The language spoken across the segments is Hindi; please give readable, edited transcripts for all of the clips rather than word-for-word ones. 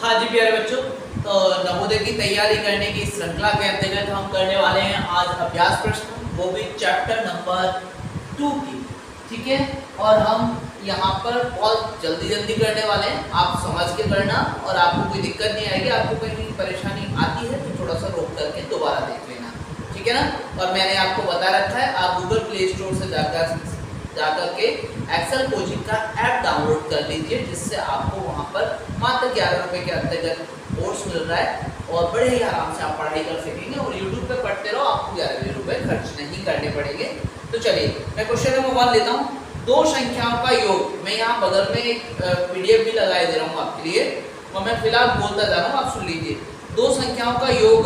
हाँ जी प्यारे बच्चों, तो नवोदय की तैयारी करने की श्रृंखला के अंतर्गत हम करने वाले हैं आज अभ्यास प्रश्न, वो भी चैप्टर नंबर 2 की। ठीक है, और हम यहाँ पर बहुत जल्दी करने वाले हैं, आप समझ के करना और आपको कोई दिक्कत नहीं आएगी। आपको कहीं परेशानी आती है तो थोड़ा सा रोक करके दोबारा देख लेना, ठीक है ना। और मैंने आपको बता रखा है, आप गूगल प्ले स्टोर से जाकर के एक्सेल कोचिंग का ऐप डाउनलोड कर लीजिए, जिससे आपको वहाँ पर मात्र 11 रुपये के अंतर्गत कोर्स मिल रहा है और बड़े ही आराम से आप पढ़ाई कर सकेंगे और यूट्यूब पे पढ़ते रहो, आपको 11 रुपये खर्च नहीं करने पड़ेंगे। तो चलिए मैं क्वेश्चन नंबर 1 लेता हूँ। दो संख्याओं का योग, मैं यहाँ बगल में एक PDF भी लगाए दे रहा हूँ आपके लिए और मैं फिलहाल बोलता जा रहा हूँ, आप सुन लीजिए। दो संख्याओं का योग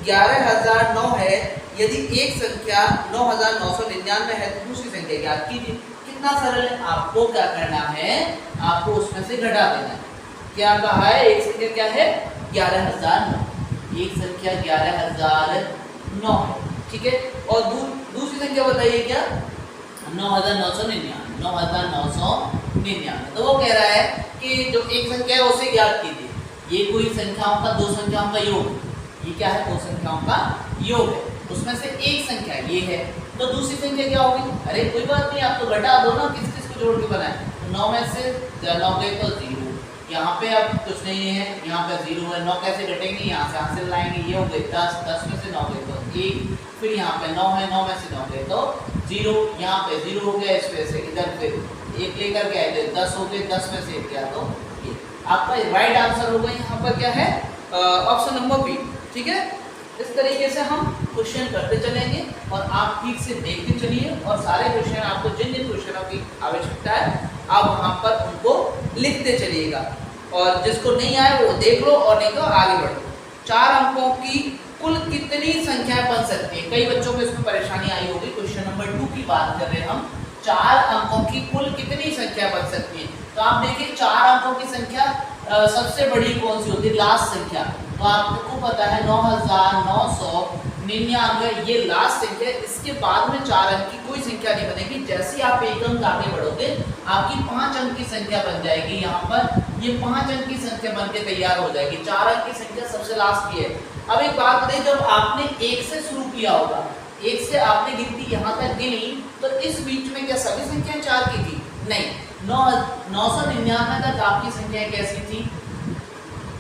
11,009 है। यदि एक संख्या 9,999 है तो दूसरी संख्या ज्ञात कीजिए। कितना सरल है, आपको क्या करना है, आपको उसमें से घटा देना है। क्या कहा है, एक संख्या क्या है 11,009, एक संख्या 11,009 है, ठीक है। और दूसरी संख्या बताइए क्या, 9,999, 9,999। तो वो कह रहा है कि जो एक संख्या है उसे ज्ञात कीजिए। ये कोई संख्याओं का, दो संख्याओं का योग, ये क्या है, दो संख्याओं का योग है, उसमें से एक संख्या ये है, तो दूसरी संख्या क्या होगी। अरे कोई बात नहीं, आप तो घटा दो ना, किस किस को जोड़ के बनाए। तो 9 में से 9 गए तो 0, यहाँ पे अब कुछ नहीं है, यहाँ पे 0 है, 9 कैसे घटेंगे, यहाँ से हासिल लाएंगे, ये हो गए 10, 10 में से 9 गए तो 1, फिर यहाँ पे 9 है, 9 में से 9 गए तो 0, यहाँ पे 0 हो गया, इस वजह से इधर फिर 1 लेकर के आए 10 हो गए, 10 में से 1 गया तो ये आपका राइट आंसर होगा। यहाँ पर क्या है, ऑप्शन नंबर बी, ठीक है। इस तरीके से हम क्वेश्चन करते चलेंगे और आप ठीक से देखते चलिए और सारे क्वेश्चन, आपको जिन जिन क्वेश्चनों की आवश्यकता है आप वहाँ पर उनको लिखते चलिएगा और जिसको नहीं आए वो देख लो और नहीं तो आगे बढ़ो। 4 अंकों की कुल कितनी संख्याएं बन सकती है, कई बच्चों को इसमें परेशानी आई होगी। क्वेश्चन नंबर 2 की बात कर रहे हैं हम, 4 अंकों की कुल कितनी संख्या बन सकती है। तो आप देखिए 4 अंकों की संख्या सबसे बड़ी कौन सी होती है, लास्ट संख्या। तो आपको पता है 9,999 ये लास्ट संख्या, इसके बाद में 4 अंक की कोई संख्या नहीं बनेगी। जैसे ही आप एक अंक आगे बढ़ोगे आपकी 5 अंक की संख्या बन जाएगी। यहाँ पर ये 5 अंक की संख्या बन के तैयार हो जाएगी। 4 अंक की संख्या सबसे लास्ट की है। अब एक बात बताइए, जब आपने 1 से शुरू किया होगा, 1 से आपने गिनती यहाँ तक गिनी, तो इस बीच में क्या सभी संख्याएं 4 की थी? नहीं, 999 तक आपकी संख्याएं कैसी थी,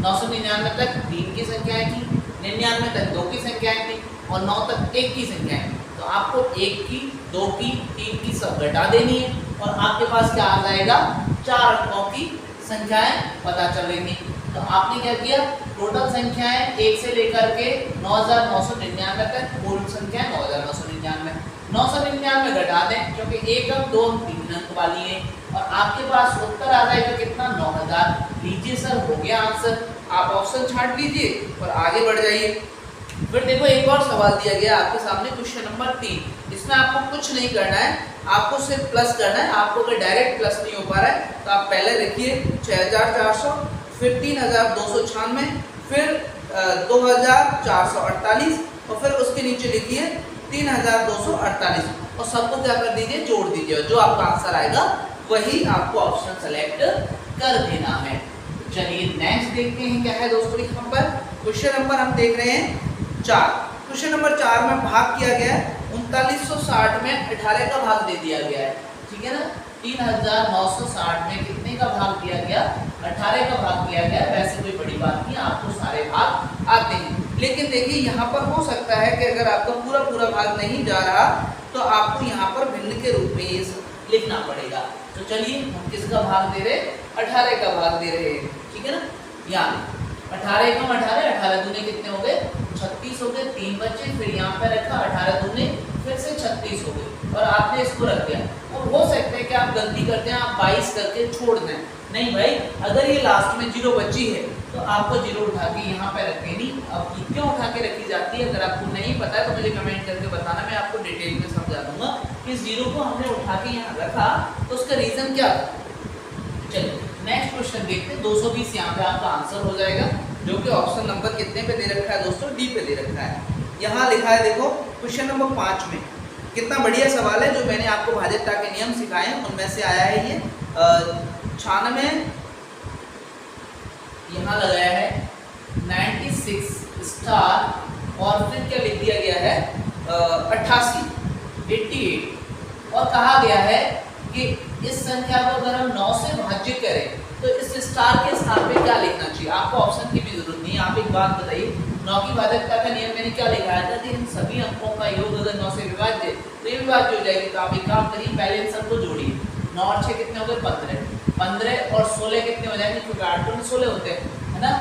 999 तक 3 की संख्याएं थी, 99 तक 2 की संख्याएं थी और 9 तक 1 की संख्याएं। तो आपको 1 की, 2 की, 3 की सब घटा देनी है और आपके पास क्या आ जाएगा, 4 अंकों की संख्याएं पता चलेंगी। तो आपने क्या किया, टोटल संख्याएं 1 से लेकर के 9,999 तक, कुल संख्या 9,999, 999 घटा दें क्योंकि 1 अंक, 2 अंक, 3 अंक वाली है और आपके पास उत्तर आ जाएगा कितना, 9,000। लीजिए सर, हो गया आंसर। आप ऑप्शन छांट लीजिए और आगे बढ़ जाइए। फिर देखो एक और सवाल दिया गया आपके सामने, क्वेश्चन नंबर 3। इसमें आपको कुछ नहीं करना है, आपको सिर्फ प्लस करना है। आपको अगर डायरेक्ट प्लस नहीं हो पा रहा है तो आप पहले लिखिए 6,400, फिर 3,296, फिर 2,448 और फिर उसके नीचे लिखिए 3,248 और सबको क्या कर दीजिए, जोड़ दीजिए। जो आपका आंसर आएगा वही आपको ऑप्शन सेलेक्ट कर देना है। चलिए नेक्स्ट देखते हैं क्या है दोस्तों। यहाँ पर क्वेश्चन नंबर हम देख रहे हैं 4। क्वेश्चन नंबर 4 में भाग किया गया है 3960 में 18 का भाग दे दिया गया है, ठीक है ना। 3,960 में कितने का भाग दिया गया, 18 का भाग दिया गया। वैसे कोई बड़ी बात नहीं, आपको सारे भाग आते हैं, लेकिन देखिए यहाँ पर हो सकता है कि अगर आपका पूरा भाग नहीं जा रहा तो आपको यहाँ पर भिन्न के रूप में ये लिखना पड़ेगा। तो चलिए हम किसका भाग दे रहे, 18 का भाग दे रहे हैं, ठीक है ना। यहाँ 18 कम 18, 18 दूने कितने हो गए, 36 हो गए, 3 बच्चे, फिर यहाँ पे रखा 18 दूने फिर से 36 हो गए और आपने इसको रख दिया। और हो सकता है कि आप गलती करते हैं, आप 22 करके छोड़ दें। नहीं भाई, अगर ये लास्ट में 0 बची है तो आपको 0 उठा के यहाँ पे रख देनी। अब ये क्यों उठा के रखी जाती है, अगर आपको नहीं पता है तो मुझे कमेंट करके बताना, मैं आपको डिटेल में समझा दूंगा कि 0 को हमने उठा के यहाँ रखा तो उसका रीजन क्या था। चलिए नेक्स्ट क्वेश्चन देखते हैं। 220 यहाँ पे आपका आंसर हो जाएगा, जो कि ऑप्शन नंबर कितने पे दे रखा है दोस्तों, डी पे दे रखा है। यहाँ लिखा है देखो क्वेश्चन नंबर 5 में, कितना बढ़िया सवाल है। जो मैंने आपको भाजपा के नियम सिखाए हैं उनमें से आया है ये 96 यहाँ लगाया है 96 स्टार और फिर क्या लिख दिया गया है 88 और कहा गया है कि इस संख्या को अगर हम 9 से भाज्य करें तो इस स्टार के स्थान पे क्या लिखना चाहिए। आपको ऑप्शन की भी जरूरत नहीं है, आप एक बात बताइए, 9 की भाजकता का नियम मैंने क्या लिखा था कि इन सभी अंकों का योग अगर 9 से विभाज्य तो ये विभाज्य हो जाएगी। तो आप एक काम करिए, पहले इन सबको जोड़िए, 9 और 6 कितने हो गए 15 और 16 कितने हो जाएंगे, क्योंकि 8 में 16 होते हैं, है ना।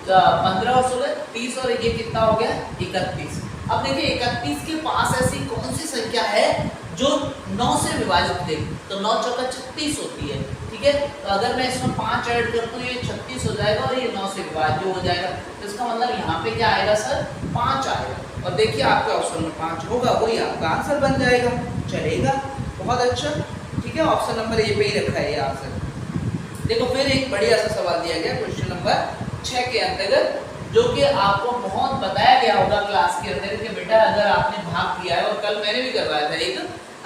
15 और 16 30 और ये कितना हो गया 31। अब देखिए 31 के पास ऐसी कौन सी संख्या है जो 9 से विभाजित है, तो 9 चौका 36 होती है, ठीक है। तो अगर मैं इसमें 5 ऐड कर दूं ये 36 हो जाएगा और ये 9 से विभाज्य हो जाएगा। तो इसका मतलब यहाँ पे क्या आएगा सर 5 आएगा। और देखिए आपके ऑप्शन में 5 होगा, वही आपका आंसर बन जाएगा, चलेगा, बहुत अच्छा, ठीक है। ऑप्शन नंबर ए पे ही रखा है ये आंसर। देखो फिर एक बढ़िया सा सवाल दिया गया क्वेश्चन नंबर 6 के अंतर्गत, जो कि आपको बहुत बताया गया होगा क्लास के अंदर कि बेटा अगर आपने भाग किया है, और कल मैंने भी करवाया था एक,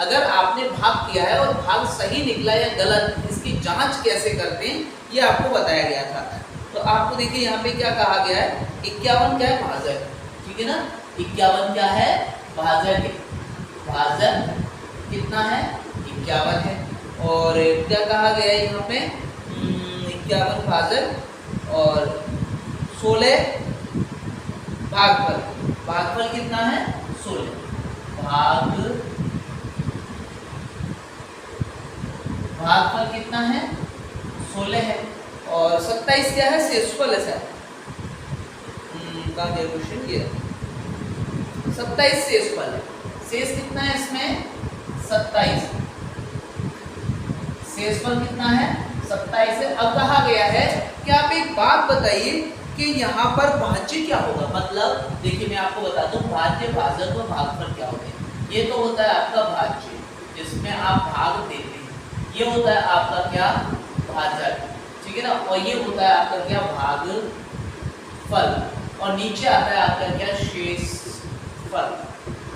अगर आपने भाग किया है और भाग सही निकला या गलत, इसकी जांच कैसे करते हैं ये आपको बताया गया था। तो आपको देखिए यहाँ पे क्या कहा गया है, 51 क्या है भाजक, ठीक है ना, 51 क्या है भाजक, भाजक कितना है 51 है। और क्या कहा गया है यहाँ पे 51 भाजक और 16 भागफल, भागफल कितना है 16, भागफल कितना है 16 है। और 27 क्या है शेषफल है सर, कहाँ गया क्वेश्चन, ये 27 शेषफल है। शेष कितना है इसमें 27, शेषफल कितना है 27 है। अब कहा गया है कि आप एक बात बताइए कि यहाँ पर भाज्य क्या होगा। मतलब देखिए मैं आपको बता दूं, भाज्य भाजक और भागफल क्या होते हैं। ये तो होता है आपका भाज्य जिसमें आप भाग देते हैं, ये होता है आपका क्या भाजक, ठीक है ना, और ये होता है आपका क्या भागफल, और नीचे आता है आपका क्या शेषफल।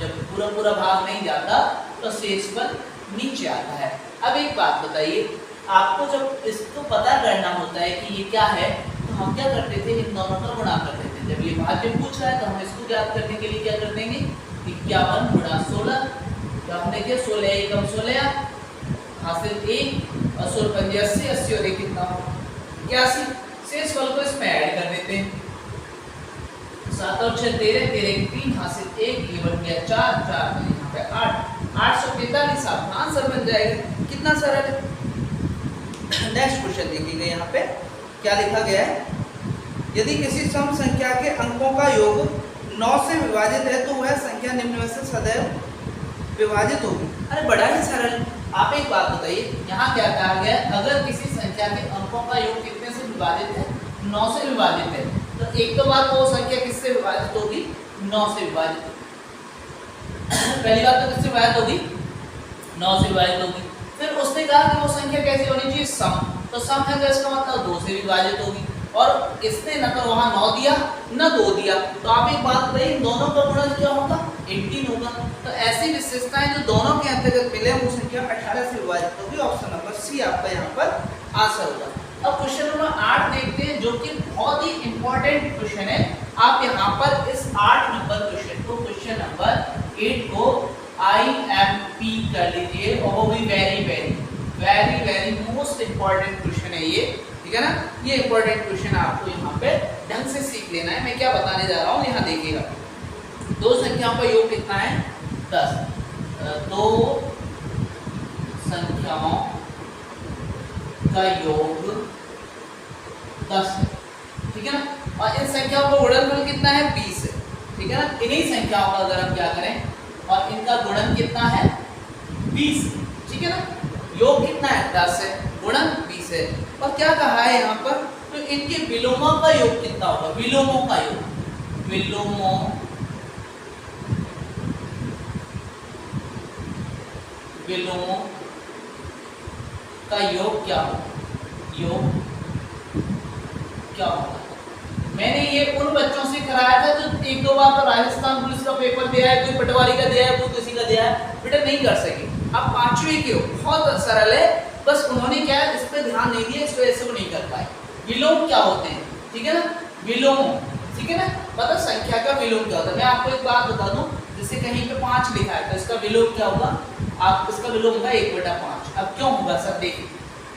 जब पूरा पूरा भाग नहीं जाता तो शेषफल नीचे आता है। अब एक बात बताइए, आपको जब इसको पता करना होता है कि ये क्या है, तो हम क्या करते थे, इन दोनों का गुणा कर देते थे। जब ये भाज्य पूछ रहा है तो हम इसको ज्ञात करने के लिए क्या कर देंगे 51 गुणा 16, तो हमने क्या 16 एकम 16 हासिल 1 और 16 पंजे 80, 80 और 1 कितना हो 81। शेषफल को इसमें ऐड कर देते हैं, 7 और 6 13, 13 की 3 हासिल 1, ये बन गया 4, 4 में यहाँ पे 8, 843 आपका आंसर बन जाएगा। कितना सरल है। नेक्स्ट क्वेश्चन देखिएगा, यहाँ पे क्या लिखा गया है, यदि किसी सम संख्या के अंकों का योग 9 से विभाजित है तो वह संख्या निम्न में से सदैव विभाजित होगी। अरे बड़ा ही सरल। आप एक बात बताइए, यहाँ क्या कहा गया है, अगर किसी संख्या के अंकों का योग कितने से विभाजित है 9 से विभाजित है, तो एक तो बात वो संख्या किससे विभाजित होगी 9 से विभाजित। पहली बात तो किससे विभाजित होगी 9 से विभाजित होगी। फिर उसने कहा कि वो संख्या कैसी होनी चाहिए सम, तो सम है तो इसका मतलब 2 से विभाजित होगी, और इसने न तो वहाँ 9 दिया न 2 दिया, तो आप एक बात बताइए दोनों का गुणज क्या होगा 18 होगा। तो ऐसी विशेषताएं जो दोनों के अंतर्गत मिले वो संख्या 18 से विभाजित होगी। ऑप्शन नंबर सी आपका यहाँ पर आंसर होगा। अब क्वेश्चन नंबर 8 देखते हैं, जो कि बहुत ही इंपॉर्टेंट क्वेश्चन है। आप यहाँ पर इस 8 नंबर क्वेश्चन को, क्वेश्चन नंबर 8 को IMP कर लीजिए, और वो भी very very very very most important question है ये, ठीक है ना। ये इंपॉर्टेंट क्वेश्चन आपको यहाँ पे ढंग से सीख लेना है। मैं क्या बताने जा रहा हूँ, यहाँ देखिएगा, दो संख्याओं का योग कितना है 10, दो संख्याओं का योग 10 है, ठीक है ना, और इन संख्याओं का गुणनफल कितना है 20 है, ठीक है ना। इन्हीं संख्याओं का अगर हम क्या करें और इनका गुणन कितना है 20, ठीक है ना, योग कितना है 10 है, गुणन 20 है, और क्या कहा है यहाँ पर, तो इनके विलोमों का योग कितना होगा, विलोमों का योग, विलोमों विलोमों का योग क्या होगा, योग क्या होगा। मैंने ये उन बच्चों से कराया था जो एक दो बार तो राजस्थान पुलिस का पेपर दिया है, कोई पटवारी का दिया है, कोई किसी का दिया है, बेटा नहीं कर सके। अब 5वीं के हो, बहुत सरल है, बस उन्होंने क्या है इस पर ध्यान नहीं दिया, इस वजह से वो नहीं कर पाए। विलोम क्या होते हैं, ठीक है ना, विलोम, ठीक है ना, मतलब संख्या का विलोम क्या होता है। मैं आपको एक बात बता दूं, जैसे कहीं पे 5 लिखा है तो इसका विलोम क्या होगा, आप इसका विलोम होगा 1/5। अब क्यों होगा सर, देखिए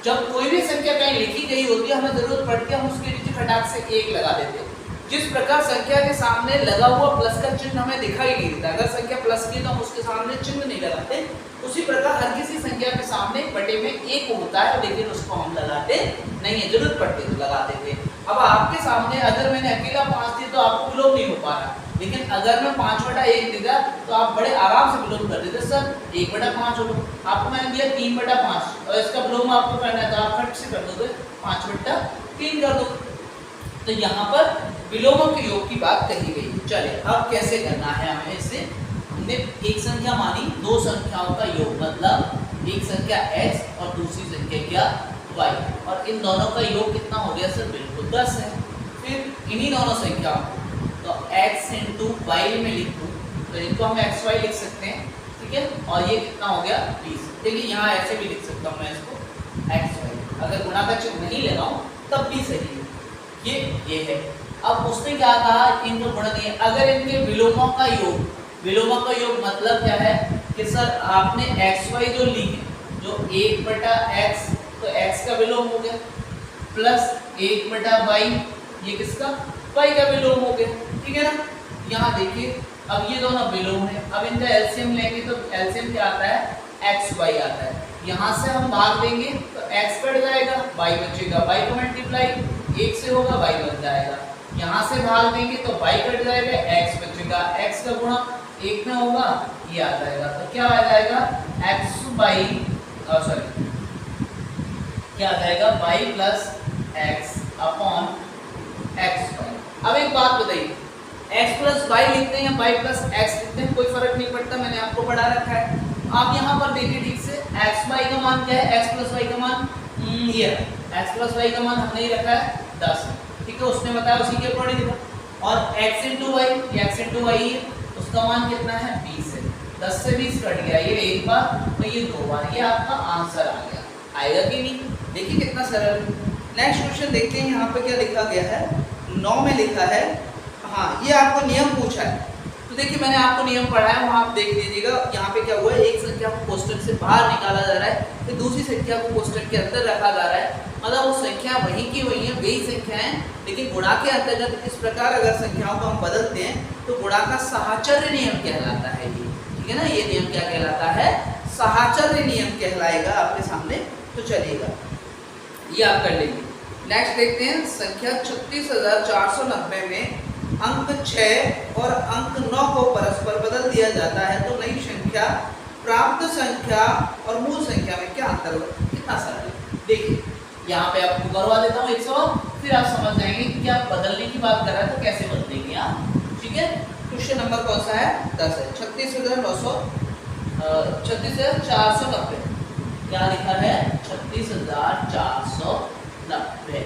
जब कोई भी संख्या कहीं लिखी गई होती है, हमें जरूरत पड़ती है हम उसके नीचे फटाक से 1 लगा देते हैं। जिस प्रकार संख्या के सामने लगा हुआ प्लस का चिन्ह हमें दिखाई नहीं देता, अगर संख्या प्लस की तो हम उसके सामने चिन्ह नहीं लगाते, उसी प्रकार हर किसी संख्या के सामने बटे में 1 होता है, लेकिन उसको हम लगाते नहीं है, जरूरत पड़ती तो लगाते थे। अब आपके सामने अगर मैंने अकेला 5 दिया तो आपको विलोम नहीं हो पा रहा, लेकिन अगर मैं 5/1 दिया तो आप बड़े आराम से विलोम कर देते, सर 1/5 होगा। आपको मैंने दिया 3/5 और इसका विलोम आपको करना है तो आप फट से कर दोगे 5/3 कर दो। तो यहाँ पर विलोमों के योग की बात कही गई। चलिए अब कैसे करना है हमें इसे, हमने एक संख्या मानी, दो संख्याओं का योग, मतलब एक संख्या x और दूसरी संख्या क्या y, और इन दोनों का योग कितना हो गया सर, बिल्कुल 10 है। फिर इन्हीं दोनों संख्याओं तो x × y में लिख दूँ तो इनको हम xy लिख सकते हैं, ठीक है, और ये कितना हो गया 20। देखिए यहाँ ऐसे भी लिख सकता हूँ मैं इसको xy, अगर गुणा का चिन्ह नहीं लगाऊं तब भी सही है, ये है। अब उसने क्या कहा, इनको गुणा दिए, अगर इनके विलोमों का योग, विलोमों का योग मतलब क्या है कि सर आपने xy जो ली है, जो 1/x तो x का विलोम हो गया, प्लस 1/y ये किसका, y का विलोम हो गया, ठीक है ना। यहाँ देखिए अब ये दोनों विलोम है, अब इनका एलसीएम लेंगे तो एलसीएम क्या आता है, xy आता है। यहाँ से हम भाग देंगे तो x कट जाएगा, y बचेगा, y का मल्टीप्लाई 1 से होगा, y बन जाएगा। यहाँ से भाग देंगे तो y कट जाएगा, x बचेगा, x का गुणा 1 में होगा, ये आ जाएगा। तो क्या आ जाएगा, क्या आ जाएगा, y + x अपॉन xy। अब एक बात बताइए, x + y लिखते हैं या y + x लिखते हैं, कोई फर्क नहीं पड़ता, मैंने आपको पढ़ा रखा है। आप यहाँ पर देखिए ठीक से, xy का मान क्या है, x + y का मान ये है, x + y का मान हमने ही रखा है 10, ठीक है, उसने बताया उसी के अकॉर्डिंग लिखा। और x × y, ये x × y है, उसका मान कितना है 20 है, 10 से 20 कट गया, ये एक बार तो ये दो बार, ये आपका आंसर आ गया। आएगा कि नहीं, देखिए कितना सरल। नेक्स्ट क्वेश्चन देखते हैं, यहाँ पे क्या लिखा गया है, 9 में लिखा है, हाँ ये आपको नियम पूछा है, तो देखिए मैंने आपको नियम पढ़ाया, वहाँ आप देख लीजिएगा। यहाँ पे क्या हुआ है, एक संख्या को कोष्टक से बाहर निकाला जा रहा है, फिर दूसरी संख्या को कोष्टक के अंदर रखा जा रहा है, मतलब वो संख्या वहीं की वहीं है, वही संख्या है, लेकिन गुणा के अंतर्गत इस प्रकार अगर संख्याओं को हम बदलते हैं तो गुणा का साहचर्य नियम कहलाता है ये, ठीक है ना। ये नियम क्या कहलाता है, साहचर्य नियम कहलाएगा आपके सामने, तो चलिएगा ये आप कर लेंगे। नेक्स्ट देखते हैं, संख्या 36,490 में अंक 6 और अंक 9 को परस्पर बदल दिया जाता है तो नई संख्या, प्राप्त संख्या और मूल संख्या में क्या अंतर होगा, कितना सरल है। देखिए यहाँ पे आपको करवा देता हूँ 100, फिर आप समझ जाएंगे कि क्या बदलने की बात कर रहा है तो कैसे बदलेंगे आप, ठीक है। क्वेश्चन नंबर कौन सा है, 10 है। 36,490 क्या लिखा है, 36,490।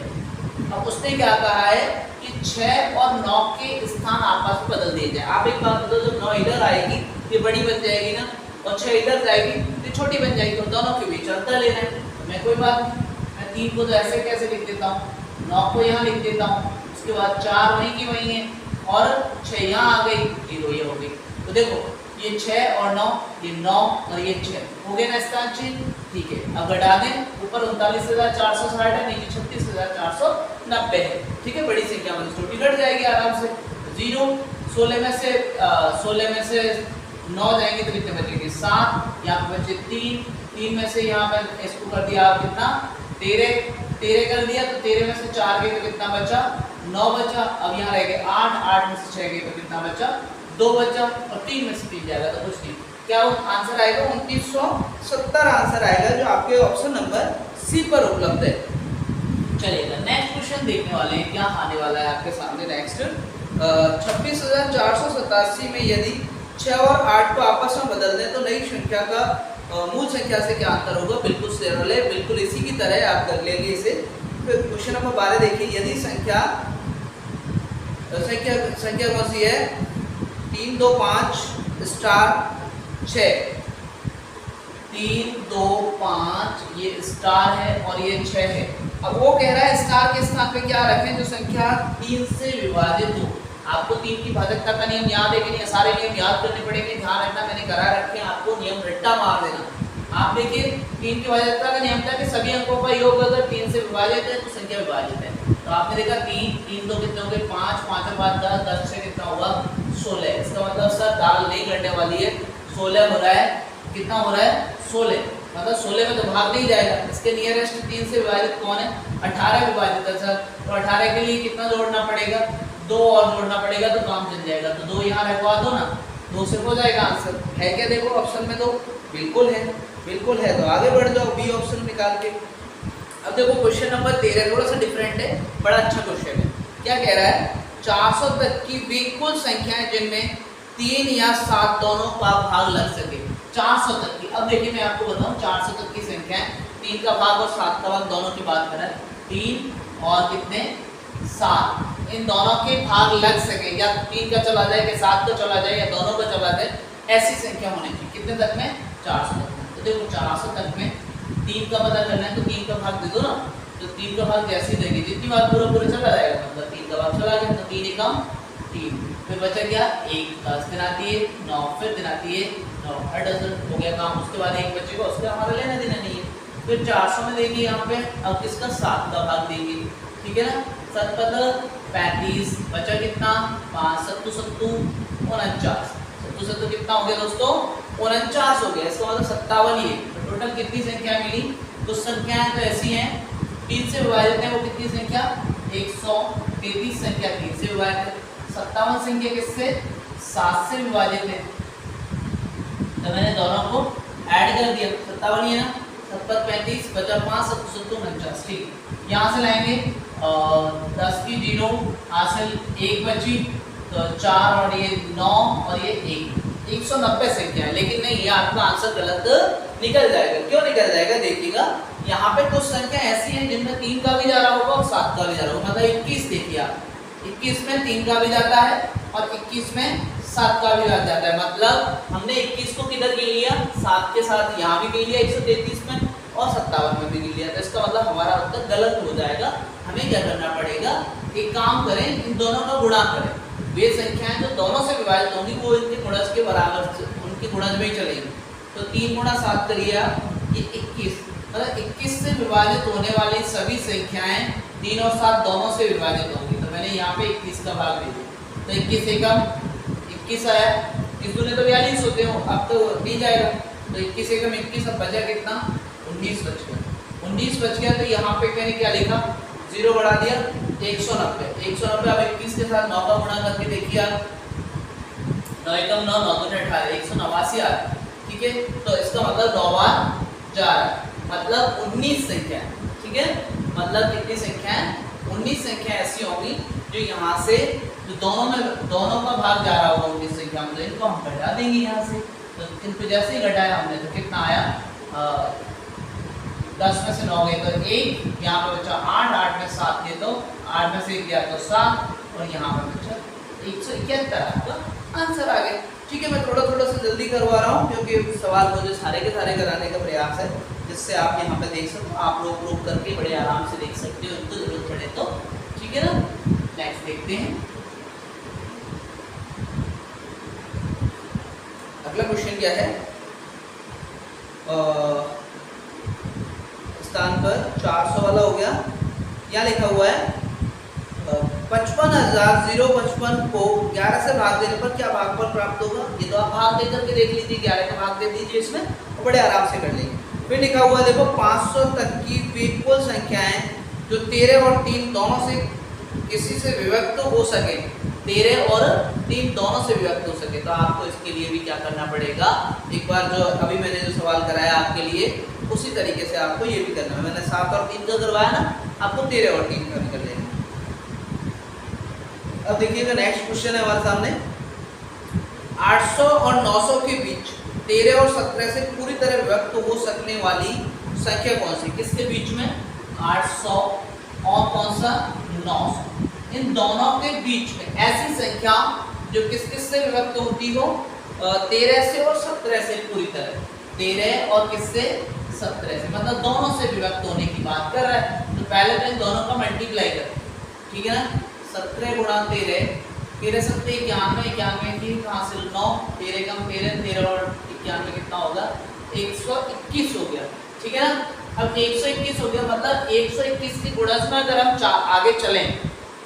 अब उसने क्या कहा है कि 6 और 9 के स्थान आपस में बदल दिए जाए। आप एक बात बताओ, जब 9 इधर आएगी ये बड़ी बन जाएगी ना, और 6 इधर जाएगी तो छोटी बन जाएगी, तो दोनों के बीच अंतर लेना है। तो मैं कोई बात नहीं, मैं 3 को तो ऐसे कैसे लिख देता हूँ, 9 को यहाँ लिख देता हूँ, उसके बाद 4 वहीं की वहीं है, और 6 यहाँ आ गई, 0 ये हो गई। तो देखो ये 6 और 9, ये 9 और ये 6 हो गए ना स्थान चेंज, ठीक है। अब घटा दें, ऊपर 39,460 है, नीचे 36,490 है, ठीक है। बड़ी संख्या में छोटी घट जाएगी आराम से, 0 16 में से 9 जाएंगे तो कितने बचेंगे, 7, यहाँ पे बचे 3 में से यहाँ पे इसको कर दिया आप कितना, 13 कर दिया, तो 13 में से 4 गए तो कितना बचा, 9 बचा। अब यहाँ रह गए 8 में से 6 गए तो कितना बचा, 2 बचा, और 3 में से 3 जाएगा तो कुछ नहीं। क्या आंसर आएगा, 2970 आंसर आएगा, जो आपके ऑप्शन नंबर सी पर उपलब्ध है। चलिएगा नेक्स्ट क्वेश्चन देखने वाले हैं, क्या आने वाला है आपके सामने। नेक्स्ट 26,487 में यदि 6 और 8 को आपस में बदल दें तो नई संख्या का मूल संख्या से क्या अंतर होगा। बिल्कुल सरल है, बिल्कुल इसी की तरह आप कर लेंगे इसे। फिर क्वेश्चन नंबर 12 देखिए, यदि संख्या कौन सी है, 3 2 5 स्टार 6, 3 2 5 ये स्टार है और ये 6 है, अब वो कह रहा है स्टार के स्थान पे क्या रखें जो संख्या 3 से विभाजित हो। आपको 3 की भाजकता का नियम याद है कि नहीं, सारे नियम याद करने पड़ेंगे, ध्यान रखना मैंने करा रखे हैं, आपको नियम रट्टा मार देना। आप देखिए 3 की भाजकता का नियम था कि सभी अंकों का योग अगर 3 से विभाजित है तो संख्या विभाजित है। तो आपने देखा 3 2 कितने हो गए 5, 5 के बाद 10, 10 से कितना हुआ 16। इसका मतलब सर दाल नहीं करने वाली है, 16 हो रहा है, कितना हो रहा है 16, मतलब 16 में तो भाग नहीं जाएगा। इसके नियरेस्ट 3 से विभाजित कौन है 18 विभाजित है सर, तो 18 के लिए कितना जोड़ना पड़ेगा 2 और जोड़ना पड़ेगा तो काम चल जाएगा। तो 2 यहाँ रखवा दो ना, 2 से हो जाएगा आंसर। है क्या देखो ऑप्शन में, तो बिल्कुल है, बिल्कुल है। तो आगे बढ़ जाओ बी ऑप्शन निकाल के। अब देखो क्वेश्चन नंबर 13 थोड़ा सा डिफरेंट है, बड़ा अच्छा क्वेश्चन है। क्या कह रहा है 400 तक की वे कुल संख्याएं जिनमें 3 या 7 दोनों का भाग लग सके। 400 तक की, अब देखिए मैं आपको बताऊं 400 तक की संख्याएं 3 का भाग और 7 का भाग दोनों की बात करें, 3 और कितने 7, इन दोनों के भाग लग सके, या 3 का चला जाए कि 7 का चला जाए या दोनों का चला जाए, ऐसी संख्या होनी चाहिए। कितने तक में 400 तक में। तो देखो 400 तक में 3 का पता करना है तो 3 का भाग दे दो ना, तो 3 का भाग जैसे ही देंगे जितनी बार पूरा पूरा चला जाएगा, मतलब 3 का भाग चला गया तो 3 एकम 3, फिर बचा क्या 1, 10 दिन आती है 9, फिर दिन आती है 9, 8 डजन हो गया काम। उसके बाद 1 बचेगा, उसका हमारा लेना देना नहीं है। फिर 400 में देंगे यहाँ पे, अब किसका 7 का भाग देंगे, ठीक है ना, 7 पता 35, बचा कितना 5 7 7 49, 7 7 कितना हो गया दोस्तों 49 हो गया। इसका मतलब 57 ही है। तो टोटल कितनी संख्या मिली, कुछ संख्याएं तो ऐसी हैं 3 से विभाजित है, वो कितनी संख्या 133 संख्या 3 से विभाजित है। 57 संख्या किससे 7 से विभाजित है, तो मैंने दोनों को ऐड कर दिया, 57 ही है ना, 7 35 बचा 5 7 7 49, ठीक। यहाँ से लाएंगे 10 की 0 हासिल 1 बची, तो 4 और ये 9 और ये 1, 190 संख्या है। लेकिन नहीं, ये आपका आंसर गलत निकल जाएगा। क्यों निकल जाएगा देखिएगा, यहाँ पे कुछ संख्या ऐसी है जिनमें 3 का भी जा रहा होगा और 7 का भी जा रहा होगा। मतलब 21 देखिए आप, 21 में 3 का भी जाता है और 21 में 7 का भी आ जाता है। मतलब हमने 21 को किधर गिन लिया 7 के साथ, यहाँ भी गिन लिया 133 में और 57 में भी गिन लिया। तो इसका मतलब हमारा उत्तर गलत हो जाएगा। हमें क्या करना पड़ेगा, एक काम करें, इन दोनों का गुणा करें। वे संख्याएं जो दोनों से विभाजित होंगी वो इनके गुणज के बराबर, उनके गुणज में ही चलेंगी। तो 3 गुणा 7 करिए आप, ये 21, मतलब 21 से विभाजित होने वाली सभी संख्याएं 3 और 7 दोनों से विभाजित होंगी। तो मैंने यहाँ पे 21 का भाग दे दिया, तो 21 एकम 21 आया, 21 दूने तो 42 होते हो, अब तो नहीं जाएगा, तो 21 एकम 21, अब बचा कितना 19 बच गया, 19 बच गया। तो यहाँ पे मैंने क्या लिखा 0 बढ़ा दिया 190, 190 अब 21 के साथ 9 का गुणा करके देखिए आप, 9 एकम 9, 9 दूने 18, 189 आ रहा, ठीक है। तो इसका मतलब 9 बार जा रहा है, मतलब 19 संख्या, ठीक है। मतलब कितनी संख्या है 19 संख्या ऐसी होंगी जो यहाँ से जो दोनों का भाग जा रहा होगा 19 संख्या में, तो इनको हम घटा देंगे यहाँ से। तो इनको जैसे ही घटाया हमने तो कितना आया 10 में से 9 गए तो 1, यहाँ पर बचा 8, 8 में 7 गए तो 8 में से 1 गया तो 7, और यहाँ पर बचा 171 आपका आंसर आ गया। ठीक है, मैं थोड़ा सा जल्दी करवा रहा हूँ क्योंकि सवाल मुझे सारे के सारे कराने का प्रयास है, जिससे आप यहाँ पे देख सको, आप रोक करके बड़े आराम से देख सकते हो, इनको जरूरत पड़े तो, ठीक है ना। नेक्स्ट देखते हैं, अगला क्वेश्चन क्या है, स्थान पर 400 वाला हो गया। क्या लिखा हुआ है 55,055 को 11 से भाग देने पर क्या भागफल प्राप्त होगा। ये तो आप भाग दे करके देख लीजिए, 11 का भाग दे दीजिए इसमें, और बड़े आराम से कर लेंगे। फिर लिखा हुआ देखो 500 तक की कुल संख्याएं जो 13 और 3 दोनों से किसी से विभक्त हो सके, 13 और 3 दोनों से विभक्त हो सके, तो आपको इसके लिए भी क्या करना पड़ेगा, एक बार जो अभी मैंने जो सवाल कराया आपके लिए उसी तरीके से आपको ये भी करना है। मैंने 7 और 3 का करवाया ना, आपको 13 और 3 का भी कर लेना। अब देखिएगा नेक्स्ट क्वेश्चन है हमारे सामने, 800 और 900 के बीच 13 और 17 से पूरी तरह विभक्त हो सकने वाली संख्या कौन सी, किसके बीच में 800 और कौन सा 900, इन दोनों के बीच में ऐसी संख्या जो किस से विभक्त होती हो, 13 से और 17 से पूरी तरह, 13 और किससे 17 से, मतलब दोनों से विभक्त होने की बात कर रहा है। तो पहले तो इन दोनों का मल्टीप्लाई करें, ठीक है ना। 17 गुणा 13, 13 सत्ते 91, 91 की कहाँ से 9, 13 कम 13, 13 और 91 कितना होगा 121 हो गया, ठीक है ना। अब 121 हो गया, मतलब 121 की गुणज में अगर हम आगे चलें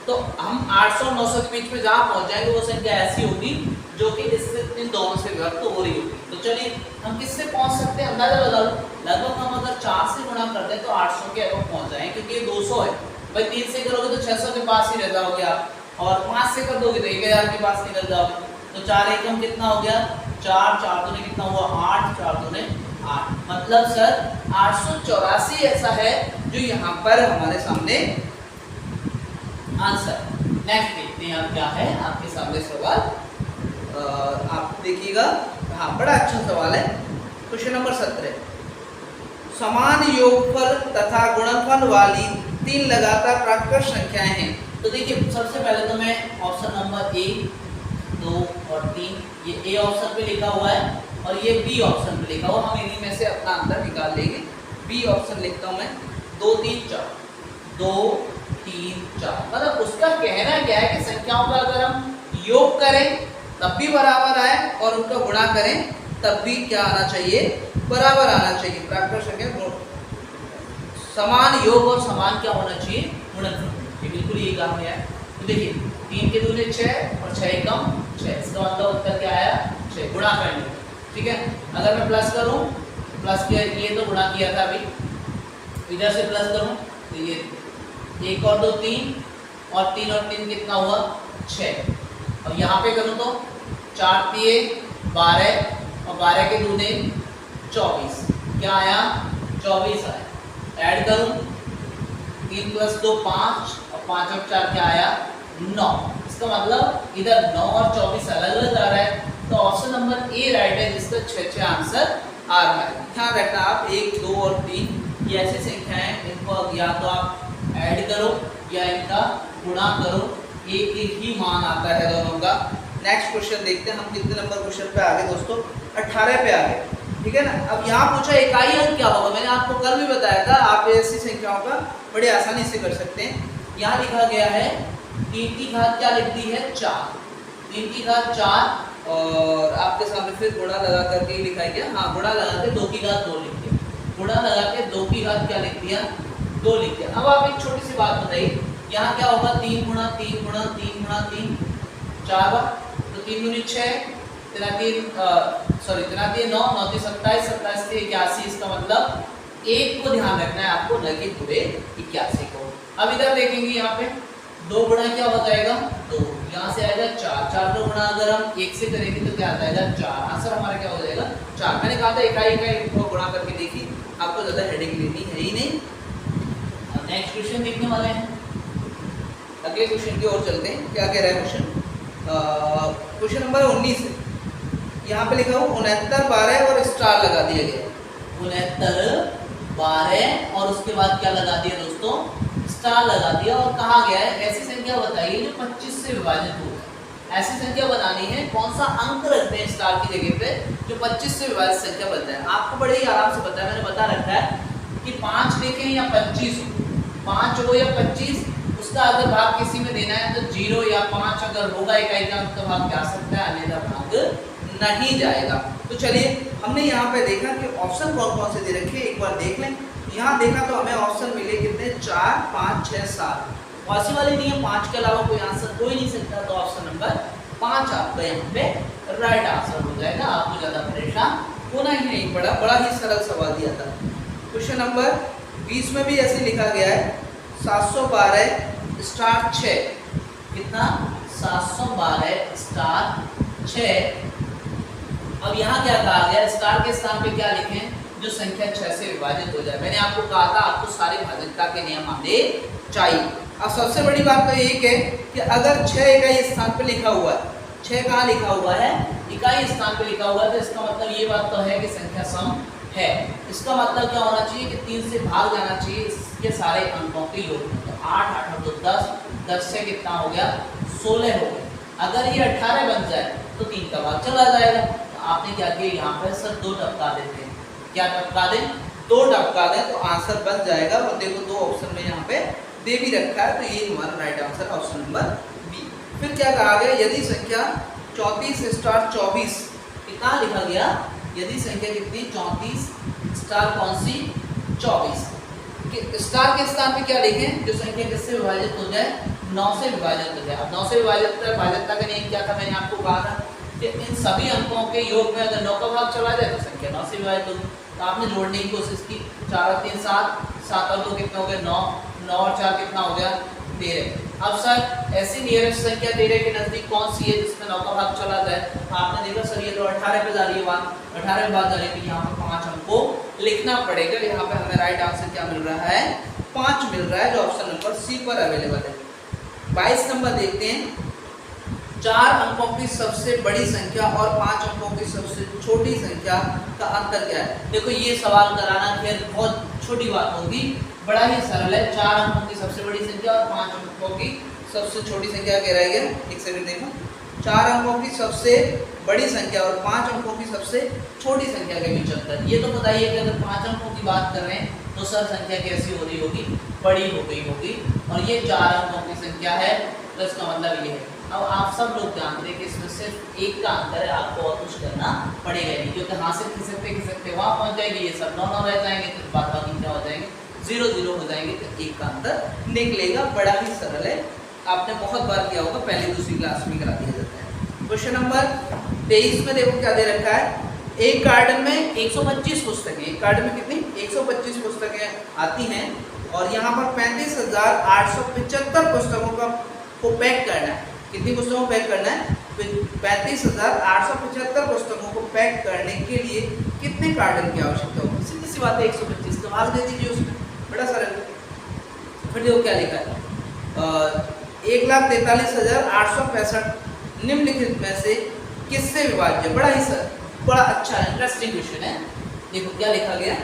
तो हम 800 और 900 के बीच में जहाँ पहुँच जाएंगे वो संख्या ऐसी होगी जो कि इससे इन दोनों से विभक्त हो रही होगी। तो चलिए हम किससे पहुंच सकते हैं, अंदाजा लगा लो। लगभग हम अगर 4 से गुणा करते हैं तो 800 के अबव पहुंच जाएंगे, क्योंकि ये 200 है भाई। 3 से करोगे तो 600 के पास ही रह जाओगे आप, और 5 से कर दोगे तो 1000 के पास निकल जाओगे। तो 4 एकम कितना हो गया 4, 4 दूने कितना हुआ 8, 4 दूने 8, मतलब सर 884 ऐसा है जो यहाँ पर हमारे सामने आंसर। नेक्स्ट देखते हैं आप क्या है आपके सामने सवाल, आप देखिएगा। हाँ, बड़ा अच्छा सवाल है। क्वेश्चन नंबर 17, समान योगफल तथा गुणनफल वाली 3 लगातार प्राकृत संख्याएं हैं। तो देखिए सबसे पहले तो मैं ऑप्शन नंबर 1, 2 और 3 ये ए ऑप्शन पे लिखा हुआ है और ये बी ऑप्शन पे लिखा हुआ, हम इन्हीं में से अपना आंसर निकाल लेंगे। बी ऑप्शन लिखता हूँ मैं, 2 3 4, 2 3 4, मतलब उसका कहना क्या है कि संख्याओं का अगर हम योग करें तब भी बराबर आए और उनका गुणा करें तब भी क्या आना चाहिए, बराबर आना चाहिए। प्राकृत संख्या समान योग और समान क्या होना चाहिए, गुणनफल। ये बिल्कुल यही काम है। तो देखिए 3 के दूने 6 और 6 एकम 6, इसका मतलब उत्तर क्या आया 6, गुणा करने, ठीक है। अगर मैं प्लस करूं, प्लस किया, ये तो गुणा किया था अभी, इधर से प्लस करूं तो ये 1 और 2 3 और 3 और 3 कितना हुआ 6, और यहाँ पे करूँ तो 4 3 12 और 12 के दूने 24, क्या आया 24 आया। ऐड करूँ 3 + 2 5 और 5 और 4 क्या आया 9, इसका मतलब इधर 9 और 24 अलग अलग आ रहा है। तो ऑप्शन नंबर ए राइट है, जिसका 6 आंसर आ रहा है। ध्यान रखना आप 1 2 और 3 ये ऐसी संख्याएं, इनको या तो आप ऐड करो या इनका गुणा करो, एक ही मान आता है दोनों का। नेक्स्ट क्वेश्चन देखते हैं हम कितने नंबर क्वेश्चन पे आगे दोस्तों, 18 पे आगे, ठीक है ना। अब यहाँ पूछा इकाई अंक क्या होगा, मैंने आपको कल भी बताया था, आप ऐसी संख्याओं का बड़े आसानी से कर सकते हैं। यहाँ लिखा गया है 3 की घात क्या लिख दी है 4, 3 की घात 4 और आपके सामने फिर गुणा लगा करके लिखा गया, हाँ गुणा लगा के 2 की घात 2 लिख दिया, गुणा लगा के 2 की घात क्या लिख दिया 2 लिख दिया। अब आप एक छोटी सी बात बताइए, यहाँ क्या होगा 3 गुणा 3 गुणा 3 गुणा 3 4 बार, तो 3 दूनी 6, 3 3 9, 9 3 27, 27 3 81, इसका मतलब एक को ध्यान रखना है आपको, न कि पूरे 81 को। अब इधर देखेंगे यहाँ पे 2 गुणा क्या हो जाएगा 2, यहाँ से आएगा 4, 4 को गुणा अगर हम 1 से करेंगे तो क्या आ जाएगा 4, आंसर हमारा क्या हो जाएगा 4। मैंने कहा था इकाई को गुणा करके देखिए, आपको ज़्यादा हेडेक लेनी है ही नहीं। नेक्स्ट क्वेश्चन देखने वाले हैं, अगले क्वेश्चन की ओर चलते हैं। क्या कह रहा है क्वेश्चन, क्वेश्चन नंबर 19 है। यहाँ पे लिखा हुआ 69 12 और स्टार लगा दिया गया, 69 12 और उसके बाद क्या लगा दिया दोस्तों, स्टार लगा दिया। और कहा गया है ऐसी संख्या बताइए जो 25 से विभाजित हो। ऐसी संख्या बनानी है, कौन सा अंक रखते हैं स्टार की जगह पे जो 25 से विभाजित संख्या बनता है। आपको बड़े ही आराम से पता है, मैंने बता रखा है कि 5 लिखें या 25 हो, 5 हो या 25, उसका अगर भाग किसी में देना है तो 0 या 5 अगर होगा इकाई का अंक तो भाग जा सकता है, अन्यथा भाग नहीं जाएगा। तो चलिए हमने यहाँ पे देखा कि ऑप्शन कौन कौन से दे रखे, एक बार देख लें। यहाँ देखा तो हमें ऑप्शन मिले कितने 4 5 6 7, पॉसिबल वाली नहीं है 5 के अलावा कोई आंसर हो ही नहीं सकता। तो ऑप्शन नंबर 5 आपका यहाँ पे राइट आंसर हो जाएगा, आपको ज़्यादा परेशान होना ही नहीं पड़ा, बड़ा ही सरल सवाल दिया था। क्वेश्चन नंबर 20 में भी ऐसे लिखा गया है 712 स्टार 6, कितना 712 स्टार 6। अब यहाँ क्या कहा गया, स्टार के स्थान पे क्या लिखें जो संख्या 6 से विभाजित हो जाए। मैंने आपको कहा था आपको सारे भाजकता के नियम आने चाहिए। अब सबसे बड़ी बात तो एक है कि अगर 6 इकाई स्थान पे लिखा हुआ है, 6 कहाँ लिखा हुआ है इकाई स्थान पे लिखा हुआ है, तो इसका मतलब ये बात तो है कि संख्या सम है। इसका मतलब क्या होना चाहिए कि 3 से भाग जाना चाहिए इसके सारे अंकों के योग। तो 8 8 तो 10, 10 से कितना हो गया 16 हो गया। अगर ये 18 बन जाए तो 3 का भाग चला जाएगा। तो आपने क्या किया यहाँ पर सर 2 टपका देते हैं, क्या टपका दें 2 2 टपका दें तो आंसर बन जाएगा। और देखो 2 ऑप्शन में यहाँ पे दे भी रखा है, तो ये हमारा right answer option number B. फिर क्या कहा गया, यदि संख्या 34 स्टार 24, कितना लिखा गया, यदि संख्या कितनी 34 स्टार कौन सी 24, स्टार के स्थान पे क्या लिखें, जो संख्या किससे विभाजित हो जाए 9 से विभाजित हो जाए। अब 9 से विभाजितता का नियम क्या था, मैंने आपको कहा था कि इन सभी अंकों के योग में अगर 9 का भाग चला जाए तो संख्या 9 से विभाजित होगी। तो आपने जोड़ने की कोशिश की, 4 और 3 7, 7 और 2 कितना हो गया 9, 9 और 4 कितना हो गया 13। अब सर ऐसी नियरेस्ट संख्या 13 के नजदीक कौन सी है जिसमें 9 का भाग चला जाए, तो आपने देखा सर ये तो 18 पे जा रही है बात, 18 पे बात जा रही है, तो यहाँ पे 5 हमको लिखना पड़ेगा। यहाँ पे हमें राइट आंसर क्या मिल रहा है 5 मिल रहा है, जो ऑप्शन नंबर सी पर अवेलेबल है। 22 नंबर देखते हैं, 4 अंकों की सबसे बड़ी संख्या और 5 अंकों की सबसे छोटी संख्या का अंतर क्या है। देखो ये सवाल कराना खैर बहुत छोटी बात होगी, बड़ा ही सरल है। 4 अंकों की सबसे बड़ी संख्या और 5 अंकों की सबसे छोटी संख्या कह रहा है, एक सेकंड देखो, 4 अंकों की सबसे बड़ी संख्या और 5 अंकों की सबसे छोटी संख्या के बीच अंतर। ये तो बताइए कि अगर 5 अंकों की बात कर रहे हैं तो सर संख्या कैसी हो रही होगी, बड़ी हो गई होगी, और ये 4 अंकों की संख्या है, तो इसका मतलब ये है। अब आप सब लोग जानते हैं कि इसमें सिर्फ 1 का अंतर है, आपको और कुछ करना पड़ेगा नहीं, क्योंकि हाथ से खिसकते वहाँ पहुँच जाएगी, ये सब 9 9 रह जाएंगे, तो बात बाकी क्या हो जाएंगे 0 0 हो जाएंगे, तो 1 का अंतर निकलेगा। बड़ा ही सरल है, आपने बहुत बार किया होगा, पहली दूसरी क्लास में करा दिया जाता है। क्वेश्चन नंबर 23 में देखो क्या दे रखा है, एक गार्डन में 125 पुस्तकें, एक गार्डन में कितनी 125 पुस्तकें आती हैं, और यहाँ पर 35,875 पुस्तकों को पैक करना है। कितनी पुस्तकों को पैक करना है, 35,875 पुस्तकों को पैक करने के लिए कितने कार्टन की आवश्यकता होगी। सीधी सी बात है, 125 का भाग दे दीजिए उसमें, बड़ा सरल। फिर देखो क्या लिखा है, 1,43,865 निम्नलिखित में से किससे विभाज्य। बड़ा अच्छा इंटरेस्टिंग क्वेश्चन है। देखो क्या लिखा गया,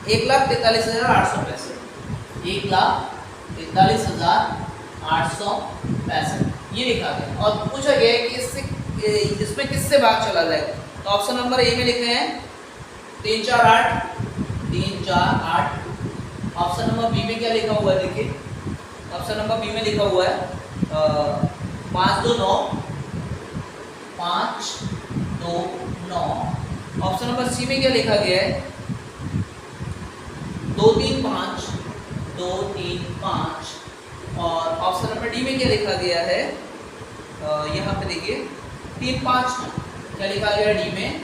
1,43,865, 1,43,865 ये लिखा गया, और पूछा गया है कि इसमें किससे भाग चला जाएगा। तो ऑप्शन नंबर ए में लिखे हैं 3 4 8, 3 4 8। ऑप्शन नंबर बी में क्या लिखा हुआ है, देखिए ऑप्शन नंबर बी में लिखा हुआ है 5 2 9, 5 2 9। ऑप्शन नंबर सी में क्या लिखा गया है 2 3 5, 2 3 5। और ऑप्शन नंबर डी में क्या लिखा गया है, यहाँ पे देखिए 3 5 9। क्या लिखा गया डी में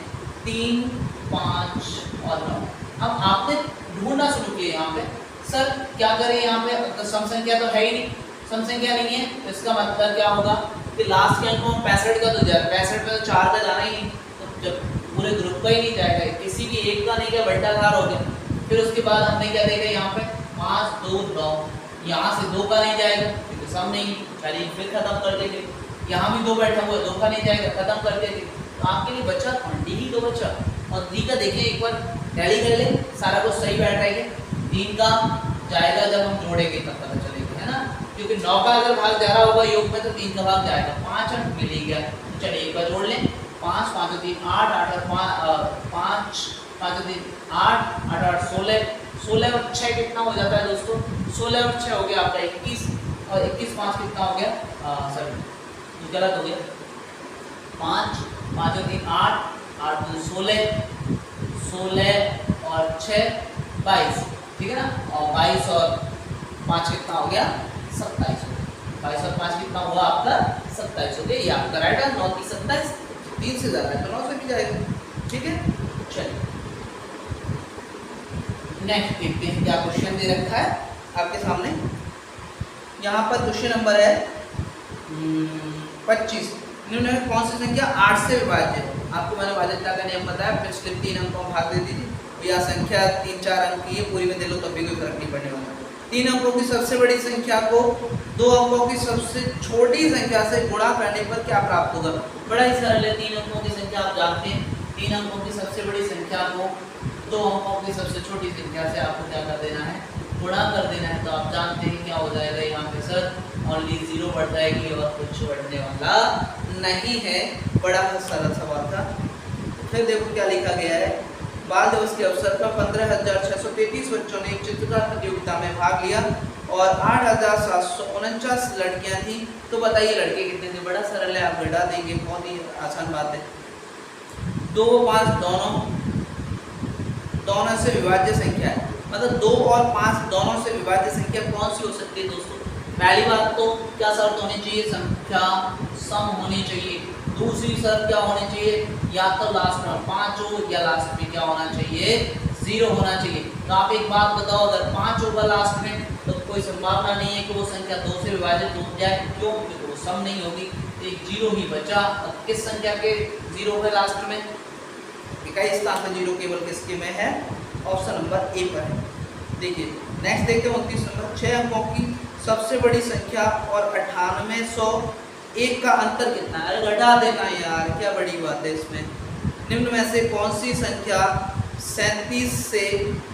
3 5 और 9। अब आपने ढूंढना शुरू किया यहाँ पे, सर क्या करें, यहाँ पे सम संख्या तो है ही नहीं, सम संख्या नहीं है, तो इसका मतलब क्या होगा कि लास्ट के अंक में 65 का तो जाए, 65 पे तो 4 का जाना ही नहीं, तो जब पूरे ग्रुप का ही नहीं जाएगा, किसी भी एक का नहीं गया, बट्टाधार हो गया। फिर उसके बाद हमने क्या देखा यहाँ पे 5 2 9, यहाँ से 2 का नहीं जाएगा क्योंकि सम नहीं, चलिए फिर खत्म कर देंगे। यहाँ भी 2 बैठा हुआ है, 2 का नहीं जाएगा, खत्म कर देंगे। तो आपके लिए बचा डी ही 2 बचा, और डी का देखें एक बार टैली कर ले, सारा कुछ सही बैठ रहेगा। 3 का जाएगा जब हम जोड़ेंगे तब पता चलेगा, है ना, क्योंकि 9 का अगर भाग जा रहा होगा योग में तो 3 का भाग जाएगा, 5 अंक मिलेगा। चलिए एक बार जोड़ लें, 5 5 3 8 8 और 5 5 3 8 8 8 16, 16 और 6 कितना हो जाता है दोस्तों, 16 और 6 हो गया आपका 21, और 21 5 कितना हो गया, सॉरी गलत हो गया, 5 5 और 3 8 8 2 16, 16 और 6 22, ठीक है ना, और 22 और 5 कितना हो गया 27, 22 और 5 कितना हुआ आपका 27 हो गया। ये आपका राइट है, 9 की 27, 3 से ज़्यादा है तो 9 से भी जाएगा, ठीक है। चलिए नेक्स्ट देखते हैं क्या क्वेश्चन दे रखा है आपके सामने। यहाँ पर क्वेश्चन नंबर है 25, निम्नलिखित कौन सी संख्या 8 से विभाज्य है। आपको मैंने भाज्यता का नियम बताया, फिर सिर्फ 3 अंकों में भाग दे दीजिए, या संख्या 3 4 अंक की है, पूरी में दे लो तब भी कोई फर्क नहीं पड़ने वाला। 3 अंकों की सबसे बड़ी संख्या को 2 अंकों की सबसे छोटी संख्या से गुणा करने पर क्या प्राप्त होगा। बड़ा ही सरल है, 3 अंकों की संख्या आप जानते हैं, 3 अंकों की सबसे बड़ी संख्या को 2 अंकों की सबसे छोटी संख्या से आपको क्या कर देना है, गुणा कर देना है। तो आप जानते हैं क्या हो जाएगा यहाँ पे सर, ओनली 0 बढ़ जाएगी और कुछ बढ़ने वाला नहीं है। बड़ा सरल सवाल था। फिर देखो क्या लिखा गया है, बाल दिवस के अवसर पर 15,633 बच्चों ने एक चित्रकला प्रतियोगिता में भाग लिया और 8,749 लड़कियां थी। तो बताइए लड़के कितने थे? बड़ा सरल है, आप घटा देंगे, बहुत ही आसान बात है। 2 5 दोनों से विभाज्य संख्या है, मतलब 2 और 5 दोनों से विभाज्य संख्या कौन सी हो सकती है दोस्तों? पहली बात तो क्या शर्त होनी चाहिए? संख्या सम होनी चाहिए। दूसरी शर्त क्या होनी चाहिए? या तो लास्ट में 5 हो या लास्ट में क्या होना चाहिए? 0 होना चाहिए। तो आप एक बात बताओ, अगर 5 होगा लास्ट में तो कोई संभावना नहीं है कि वो संख्या 2 से विभाजित हो जाए, क्यों? क्योंकि वो सम नहीं होगी। एक 0 ही बचा। अब किस संख्या के 0 है लास्ट में? इकाई स्थान पर 0 केवल किसके में है? ऑप्शन नंबर ए पर है। देखिए नेक्स्ट देखते हैं 29 नंबर। 6 अंकों की सबसे बड़ी संख्या और 9801 का अंतर कितना है? अरे घटा देना यार, क्या बड़ी बात है इसमें। निम्न में से कौन सी संख्या 37 से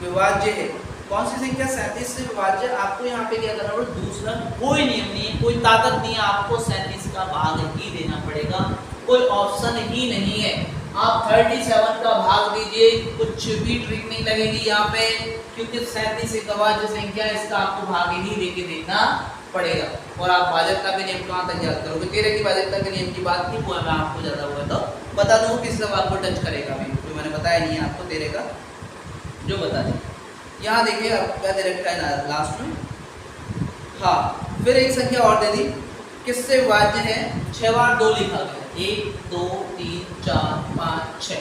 विभाज्य है? कौन सी संख्या 37 से विभाज्य? आपको यहाँ पे क्या करना पड़ेगा? दूसरा कोई नियम नहीं है, कोई ताकत नहीं है, आपको 37 का भाग ही देना पड़ेगा, कोई ऑप्शन ही नहीं है। आप 37 का भाग दीजिए, कुछ भी ट्रिक नहीं लगेगी यहाँ पे, क्योंकि 37 एक अभाज्य संख्या है, इसका आपको भाग ही देके देना पड़ेगा। और आप भाजकता के नियम कहाँ तक याद करोगे? 13 की भाजकता के नियम की बात की, वो मैं आपको ज़्यादा हुआ तो बता दूँ, किस सवाल को टच करेगा मैं, जो मैंने बताया नहीं है आपको 13 का, जो बता दें। यहाँ देखिए आप क्या दे रखा है लास्ट में। हाँ, फिर एक संख्या और दे दी, किससे विभाज्य है? 6 बार 2 लिखा गया, 1 2 3 4 5 6,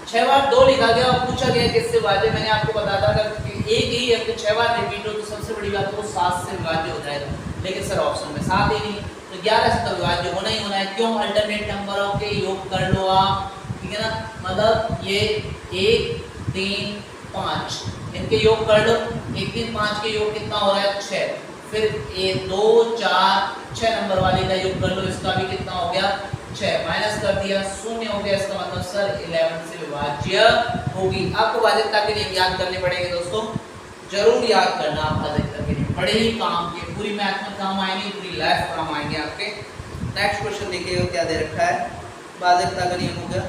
6 बार 2 लिखा गया और पूछा गया किससे विभाज्य। मैंने आपको बताया था अगर एक ही है तो 6 बार रिपीट हो तो सबसे बड़ी बात वो 7 से विभाज्य हो जाएगा, लेकिन सर ऑप्शन में 7 ही नहीं, तो 11 से तो विभाज्य होना ही होना है। क्यों? अल्टरनेट नंबरों के योग कर लो आप, ठीक है ना, मतलब ये 1 3 5 इनके योग कर लो, 1 3 5 के योग कितना हो रहा है? 6। फिर 1 2 4 6 नंबर वाले का योग कर लो, इसका भी कितना हो गया? 6, माइनस कर दिया, 0 हो गया, इसका मतलब सर 11 से विभाज्य होगी। आपको भाजकता के नियम याद करने पड़ेंगे दोस्तों, जरूर याद करना आप भाजकता के नियम, बड़े ही काम के, पूरी मैथ में काम आएंगे, पूरी लाइफ काम आएंगे आपके। नेक्स्ट क्वेश्चन देखिएगा क्या दे रखा है, भाजकता का नियम हो गया।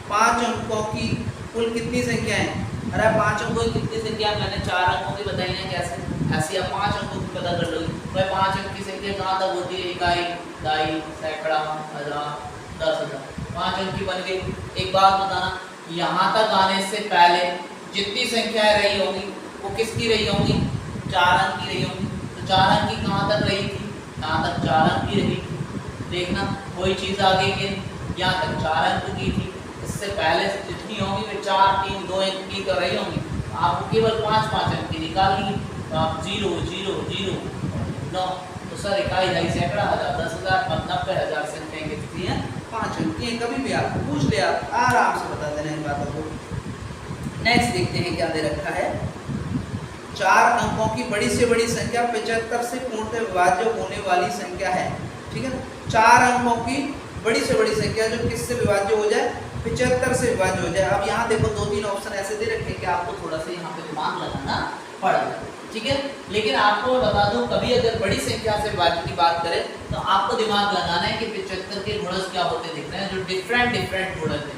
5 अंकों की कुल कितनी संख्या है? अरे 5 अंकों की कितनी संख्या? मैंने 4 अंकों की बताई है, कैसे? ऐसे आप 5 अंकों की पता कर लोगे। भाई 5 अंक की संख्या कहाँ तक होती है? इकाई, दहाई, सैकड़ा, हजार, 10,000, 5 अंक की बन गई। एक बात बताना, यहाँ तक आने से पहले जितनी संख्याएं रही होंगी वो किसकी रही होंगी? 4 अंक की रही होंगी। तो 4 अंक की कहाँ तक रही थी? यहाँ तक 4 अंक की रही थी। देखना कोई चीज़ आ गई कि यहाँ तक 4 अंक की थी, इससे पहले जितनी होंगी वे 4 3 2 अंक की तो रही होंगी। आपको केवल 5 अंक की निकालनी, तो आप 0 0 0 9, तो सर इकाई, दहाई, सैकड़ा, हजार, 10,000, 90,000 संख्याएं कितनी हैं? 5 अंक की। कभी भी आपको पूछ ले आप आराम से बता देना इन बातों को। नेक्स्ट देखते हैं क्या दे रखा है। 4 अंकों की बड़ी से बड़ी संख्या 75 से पूर्णतः विभाज्य होने वाली संख्या है, ठीक है। 4 अंकों की बड़ी से बड़ी संख्या जो किससे विभाज्य हो जाए? 75 से विभाज्य हो जाए। अब यहाँ देखो 2-3 ऑप्शन ऐसे दे रखे कि आपको थोड़ा सा यहाँ पे दिमाग लगाना पड़ेगा, ठीक है। लेकिन आपको बता दूं, कभी अगर बड़ी संख्या से विभाज्य की बात करें तो आपको दिमाग लगाना है कि 75 के गुणज क्या होते दिख रहे हैं, जो डिफरेंट गुणज है।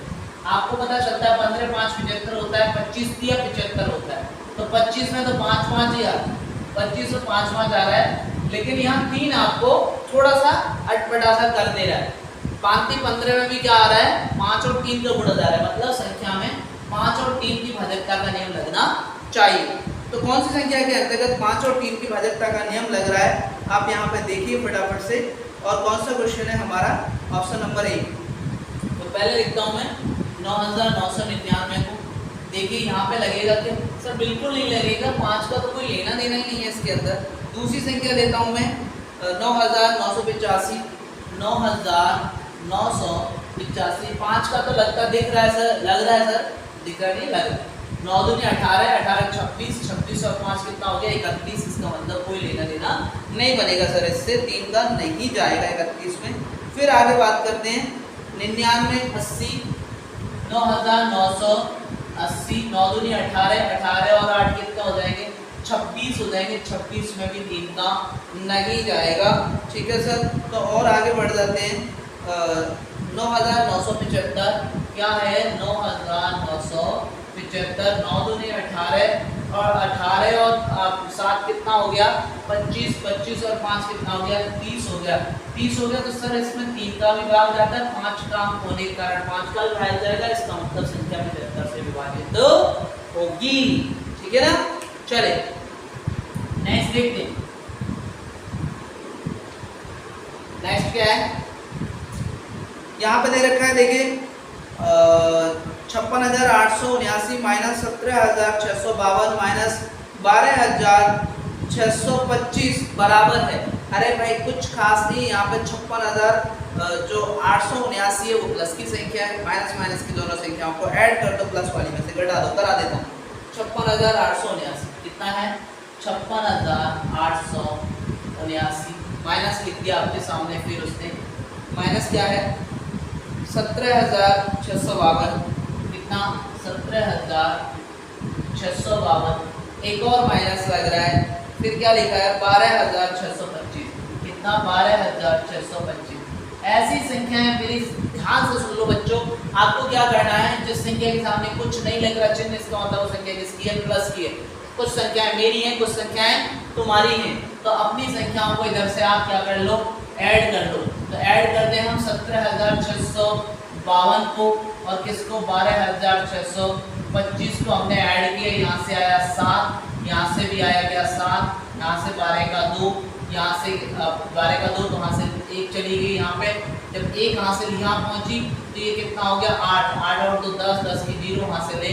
आपको पता चलता है 15 5 75 होता है, 25 या 75 होता है, तो 25 में तो 5 5 ही आ रहा है, 25 और 5 5 आ रहा है, लेकिन यहाँ 3 आपको थोड़ा सा अटपटा सा कर दे रहा है। 5 15 में भी क्या आ रहा है? 5 और 3 का गुणज आ रहा है, मतलब संख्या में 5 और 3 की भाजकता का नियम लगना चाहिए। तो कौन सी संख्या के अंतर्गत 5 और 3 की भाजकता का नियम लग रहा है? आप यहाँ पे देखिए फटाफट से, और कौन सा क्वेश्चन है हमारा? Option number 1। तो पहले लिखता हूँ मैं 9,999 को। देखिए यहाँ पे लगेगा कि सर बिल्कुल नहीं लगेगा, 5 का तो कोई लेना देना ही नहीं है इसके अंदर। दूसरी संख्या लेता हूँ मैं 9,985, 9,985, 5 का तो लगता दिख रहा है सर, लग रहा है सर, दिख रहा नहीं लग रहा है। 9 दूनी 18, 18 26, 26 और 5 कितना हो गया? 31। इसका मतलब कोई लेना देना नहीं बनेगा सर, इससे 3 का नहीं जाएगा 31 में। फिर आगे बात करते हैं 99 80, 9,980, 9 दूनी 18, 18 और 8 कितना हो जाएंगे? 26 हो जाएंगे। 26 में भी 3 का नहीं जाएगा, ठीक है सर। तो और आगे बढ़ जाते हैं 9,975, क्या है? 9,975 75, 9 दूनी 18 और 18 और 7 कितना हो गया 25, 25 और 5 कितना हो गया 30 हो गया। 30 हो गया तो सर इसमें 3 का भी भाग जाता है, 5 का होने के कारण 5 का भी भाग जाएगा, इसका मतलब संख्या 75 से विभाजित होगी। ठीक है ना। चले नेक्स्ट देखते हैं। नेक्स्ट क्या है, यहाँ पे दे रखा है देखिए 56,879 माइनस 17,652 माइनस 12,625 बराबर है। अरे भाई कुछ खास नहीं, यहाँ पे 56,000 जो 879 है वो प्लस की संख्या है, माइनस माइनस की दोनों संख्याओं को ऐड कर दो, प्लस वाली में से घटा दो, करा देता हूँ। 56,879 कितना है 56,879 माइनस लिख दिया आपके सामने, फिर उसने माइनस क्या है 17,652 कितना 17,652, एक और माइनस लग रहा है, फिर क्या लिखा है 12,625 कितना 12,625। ऐसी संख्याएं मेरी ध्यान से सुन लो बच्चों, आपको क्या करना है जिस संख्या के सामने कुछ नहीं लग रहा चिन्ह, इसका मतलब वो संख्या किसकी है प्लस की है। कुछ संख्याएं मेरी हैं, कुछ संख्याएं तुम्हारी हैं, तो अपनी संख्याओं को इधर से आप क्या कर लो ऐड कर लो। तो ऐड कर दें हम 17,652 को और किसको 12,625 को हमने ऐड किया, यहाँ से आया 7, यहाँ से भी आया क्या 7, यहाँ से 12 का 2, यहाँ से 12 का 2 तो वहाँ से 1 चली गई, यहाँ पे जब 1 यहाँ से यहाँ पहुँची तो ये कितना हो गया 8, 8 और 2 10, 10 की 0 वहाँ से ले,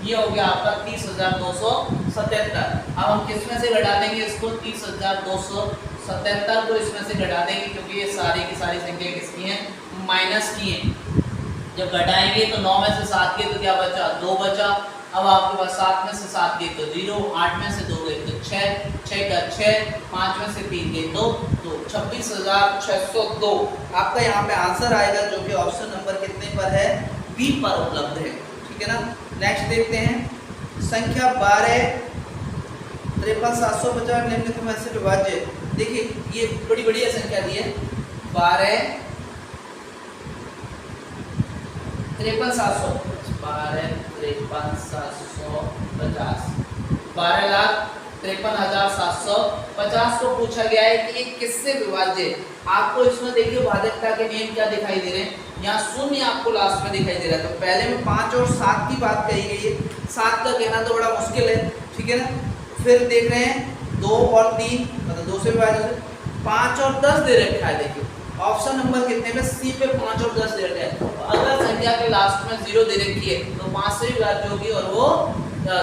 ये हो गया आपका 30,277। अब हम किस में से घटा देंगे इसको 30,277 को इसमें से घटा देंगे, क्योंकि ये सारी की सारी संख्या किसकी हैं माइनस की हैं। जब घटाएंगे तो 9 में से 7 गए तो क्या बचा 2 बचा। अब आपके पास 7 में से 7 गए तो 0, 8 में से 2 गए तो 6, 6 का 6, 5 में से 3 गए तो 2, 26,602 आपका यहाँ पे आंसर आएगा, जो कि ऑप्शन नंबर कितने पर है बी पर उपलब्ध है। ठीक है ना। नेक्स्ट देखते हैं संख्या 12 53,750 निम्नलिखित में से विभाज्य। देखिए ये बड़ी बढ़िया संख्या दी है 12 53,750 12,53,750 को पूछा गया है कि ये किससे विभाज्य है। आपको इसमें देखिए भाजकता के नियम क्या दिखाई दे रहे हैं, यहाँ शून्य आपको लास्ट में दिखाई दे रहा है, तो पहले में 5 और 7 की बात कही गई है, 7 का कहना तो बड़ा मुश्किल है। ठीक है ना। फिर देख रहे हैं 2 और 3 मतलब 2 से विभाजित, 5 और 10 दे रखा है। देखिए ऑप्शन नंबर कितने में सी पे 5 और 10 दे रखा है, तो अगर संख्या के लास्ट में 0 दे रखी है तो 5 से विभाज्य होगी और वो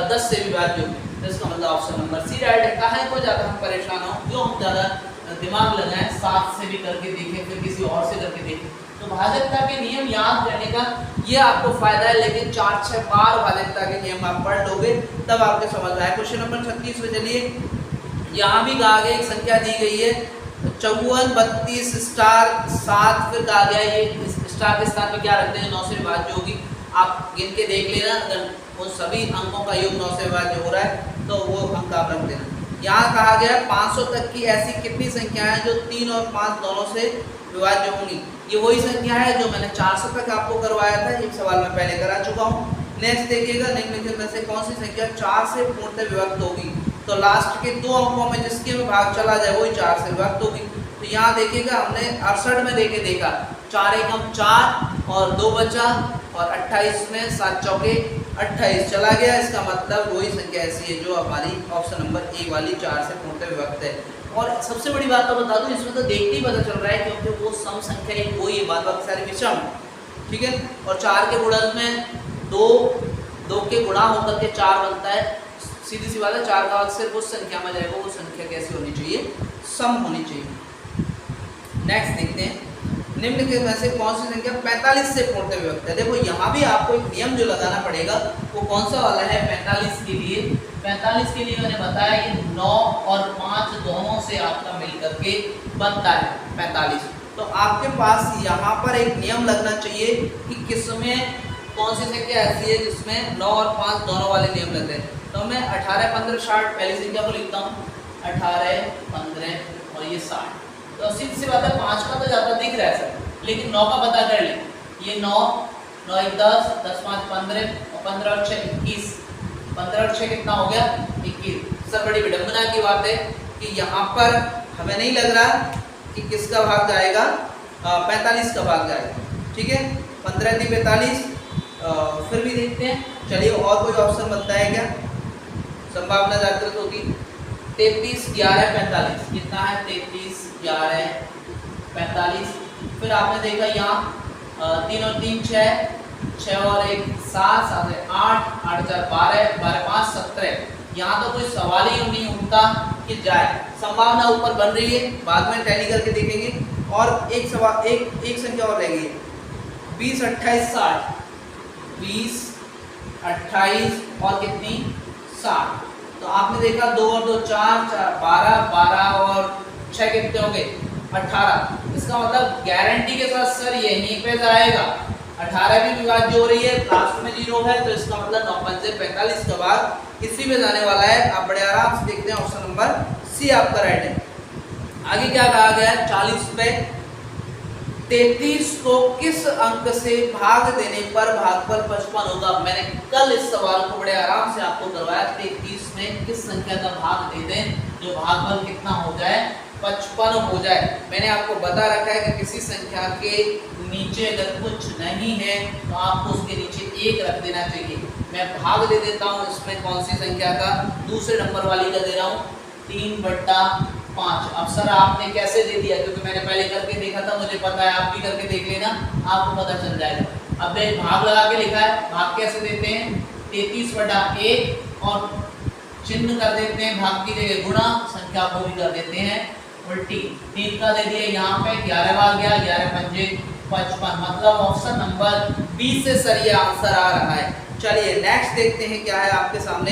10 से विभाज्य होगी, तो इसका मतलब ऑप्शन नंबर सी राइट है। कहाँ को ज्यादा हम परेशान हो, जो हम ज्यादा दिमाग लगाएं 7 से भी करके देखें, फिर किसी और से करके देखें। तो भाजकता के नियम याद करने का ये आपको फायदा है, लेकिन 4-6 बार भाजकता के नियम आप पढ़ लोगे तब आपके समझ आए। क्वेश्चन नंबर 36 में चलिए, यहाँ भी कहा गया एक संख्या दी गई है 54 32 स्टार 7, फिर कहा गया ये स्टार के स्थान पे क्या रखते हैं 9 से विभाज्य होगी। आप गिन के देख लेना, अगर वो सभी अंकों का योग 9 से विभाज्य हो रहा है तो वो अंक आप रख देना। यहाँ कहा गया 500 तक की ऐसी कितनी संख्या है जो 3 और 5 दोनों से विभाज्य होंगी। ये वही संख्या है जो मैंने 400 तक आपको करवाया था, एक सवाल मैं पहले करा चुका हूँ। नेक्स्ट देखिएगा निम्नलिखित में से कौन सी संख्या 4 से पूर्णतः विभक्त होगी, तो लास्ट के 2 अंकों में जिसके में भाग चला जाए वही 4 से विभक्त होगी। तो यहाँ देखिएगा हमने 68 में देखा 4 एकम 4 और 2 बचा और 28 में 7 चौके 28 चला गया, इसका मतलब वही संख्या ऐसी है जो हमारी ऑप्शन नंबर ए वाली 4 से पूर्णतः विभक्त है। और सबसे बड़ी बात तो बता दूं, इसमें तो देखते ही पता चल रहा है क्योंकि वो सम संख्या एक वही है, बात बाकी सारी विषम। ठीक है। और 4 के गुणन में 2 के गुणा होकर के 4 बनता है, सीधी सी बात है। 4 का भाग सिर्फ उस संख्या में जाएगा, वो संख्या कैसी होनी चाहिए सम होनी चाहिए। नेक्स्ट देखते हैं निम्नलिखित में से कौन सी संख्या 45 से पूर्णतः विभक्त है। देखो यहाँ भी आपको एक नियम जो लगाना पड़ेगा वो कौन सा वाला है 45 के लिए। 45 के लिए मैंने बताया कि 9 और 5 दोनों से आपका मिलकर के बनता है 45। तो आपके पास यहाँ पर एक नियम लगना चाहिए कि किसमें कौन सी संख्या ऐसी है जिसमें 9 और 5 दोनों वाले नियम लगते हैं। तो मैं 18 15 60 पहली संख्या को लिखता हूँ 18 15 और ये 60। तो सीधी सी बात है 5 का तो ज़्यादा दिख रहा है सर, लेकिन 9 का पता कर ले। ये 9 9 1 10 10 5 15 15 और 6 21, 15 और 6 कितना हो गया 21। सर बड़ी विडंबना की बात है कि यहाँ पर हमें नहीं लग रहा कि किसका भाग जाएगा, 45 का भाग जाएगा। ठीक है, 15 × 45, फिर भी देखते हैं। चलिए और कोई ऑप्शन बनता है क्या, संभावना जागृत होगी। 33 11 45 कितना है 33 11 45। फिर आपने देखा यहाँ 3 और 3 6, 6 और 1 7, 7 8, 8 4 12, 12 5 17। यहाँ तो कोई सवाल ही नहीं उठता कि जाए, संभावना ऊपर बन रही है, बाद में टैली करके देखेंगे। और एक सवाल, एक संख्या और रह गई है, 20 28 60, 20 28 और कितनी 60। तो आपने देखा 2 और 2 4, 4 12, 12 और 6 कितने हो गए 18। इसका मतलब गारंटी के साथ सर यहीं पे जाएगा, 18 की विभाज्य हो रही है, लास्ट में 0 है, तो इसका मतलब 9 5 45 का भाग इसी में जाने वाला है। आप बड़े आराम से देखते हैं, ऑप्शन नंबर सी आपका राइट है। आगे क्या कहा गया है 40 पे 33 को किस अंक से भाग देने पर भागफल 55 होगा। मैंने कल इस सवाल को बड़े आराम से आपको करवाया, 33 में किस संख्या का भाग दे दें जो भागफल कितना हो जाए 55 हो जाए। मैंने आपको बता रखा है कि किसी संख्या के नीचे अगर कुछ नहीं है तो आपको उसके नीचे 1 रख देना चाहिए। मैं भाग दे देता हूँ इसमें कौन सी संख्या का, दूसरे नंबर वाली का दे रहा हूँ 3/5। अब सर आपने कैसे दे दिया, क्योंकि मैंने पहले करके देखा था, मुझे पता है, आप भी करके देख लेना, आपको पता चल जाएगा। अब मैं भाग लगा के लिखा है, भाग कैसे देते हैं 33/1 और चिन्ह कर देते हैं भाग की जगह गुणा, संख्या को भी कर देते हैं उल्टी। 3 का दे दिया यहाँ पे 11 भाग गया, 11 पंजे 55, मतलब ऑप्शन नंबर बी से सर ये आंसर आ रहा है। चलिए नेक्स्ट देखते हैं क्या है आपके सामने।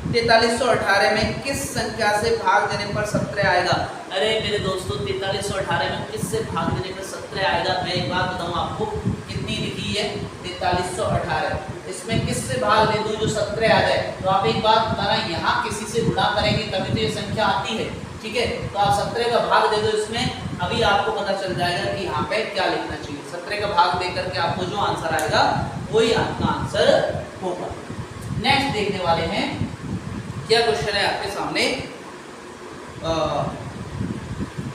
4318 में किस संख्या से भाग देने पर 17 आएगा। अरे मेरे दोस्तों 4318 में किस से भाग देने पर 17 आएगा। मैं एक बात बताऊं आपको, कितनी लिखी है 4318, इसमें किस से भाग दे दूं जो 17 आ जाए। तो आप एक बात बताना, यहाँ किसी से गुणा करेंगे तभी तो ये संख्या आती है, ठीक है। तो आप 17 का भाग दे दो इसमें, अभी आपको पता चल जाएगा कि यहाँ पे क्या लिखना चाहिए। 17 का भाग दे करके आपको जो आंसर आएगा वही आपका आंसर होगा। नेक्स्ट देखने वाले हैं, क्या क्वेश्चन है आपके सामने।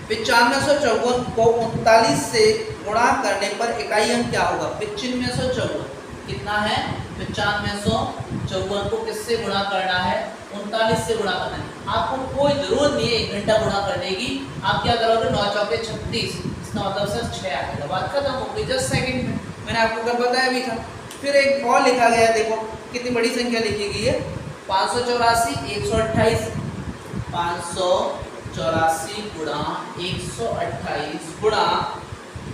9554 को 39 से गुणा करने पर इकाई अंक क्या होगा। 9554 कितना है 9554 को किससे गुणा करना है 39 से गुणा करना है। आपको कोई जरूरत नहीं है 1 घंटा गुणा करने की। आप क्या करोगे 9 चौके 36, इसका मतलब सर 6 आएगा, बात खत्म हो गई। जस्ट सेकंड में मैंने आपको क्या बताया भी था। फिर एक और लिखा गया, देखो कितनी बड़ी संख्या लिखी गई है 584 128, 584 गुणा 128 गुणा,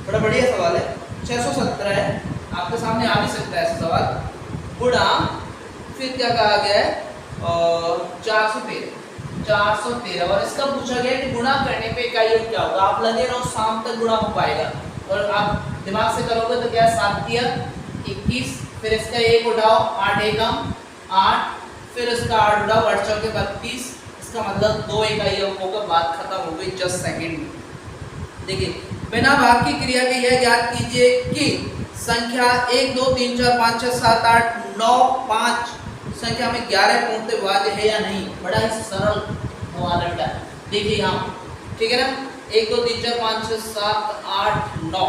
बड़ा बढ़िया सवाल है, 617 है, आपके सामने आ भी सकता है ऐसा सवाल, गुणा फिर क्या कहा गया है 413 और इसका पूछा गया कि गुणा करने पे इकाई अंक क्या होगा। आप लगे रहो, शाम तक गुणा हो पाएगा और आप दिमाग से करोगे तो क्या 7 21, फिर इसका 1 उठाओ 8 एकम 8, फिर इसका 8 उठाओ 8 चौके 32, इसका मतलब 2 इकाई अंकों का बात खत्म हो गई जस्ट सेकंड में। देखिए बिना भाग की क्रिया के यह ज्ञात कीजिए कि संख्या 1 2 3 4 5 6 7 8 9 5 संख्या में 11 पूर्णतः विभाज्य है या नहीं। बड़ा ही सरल सवाल है, देखिए यहाँ, ठीक है ना। 1 2 3 4 5 6 7 8 9,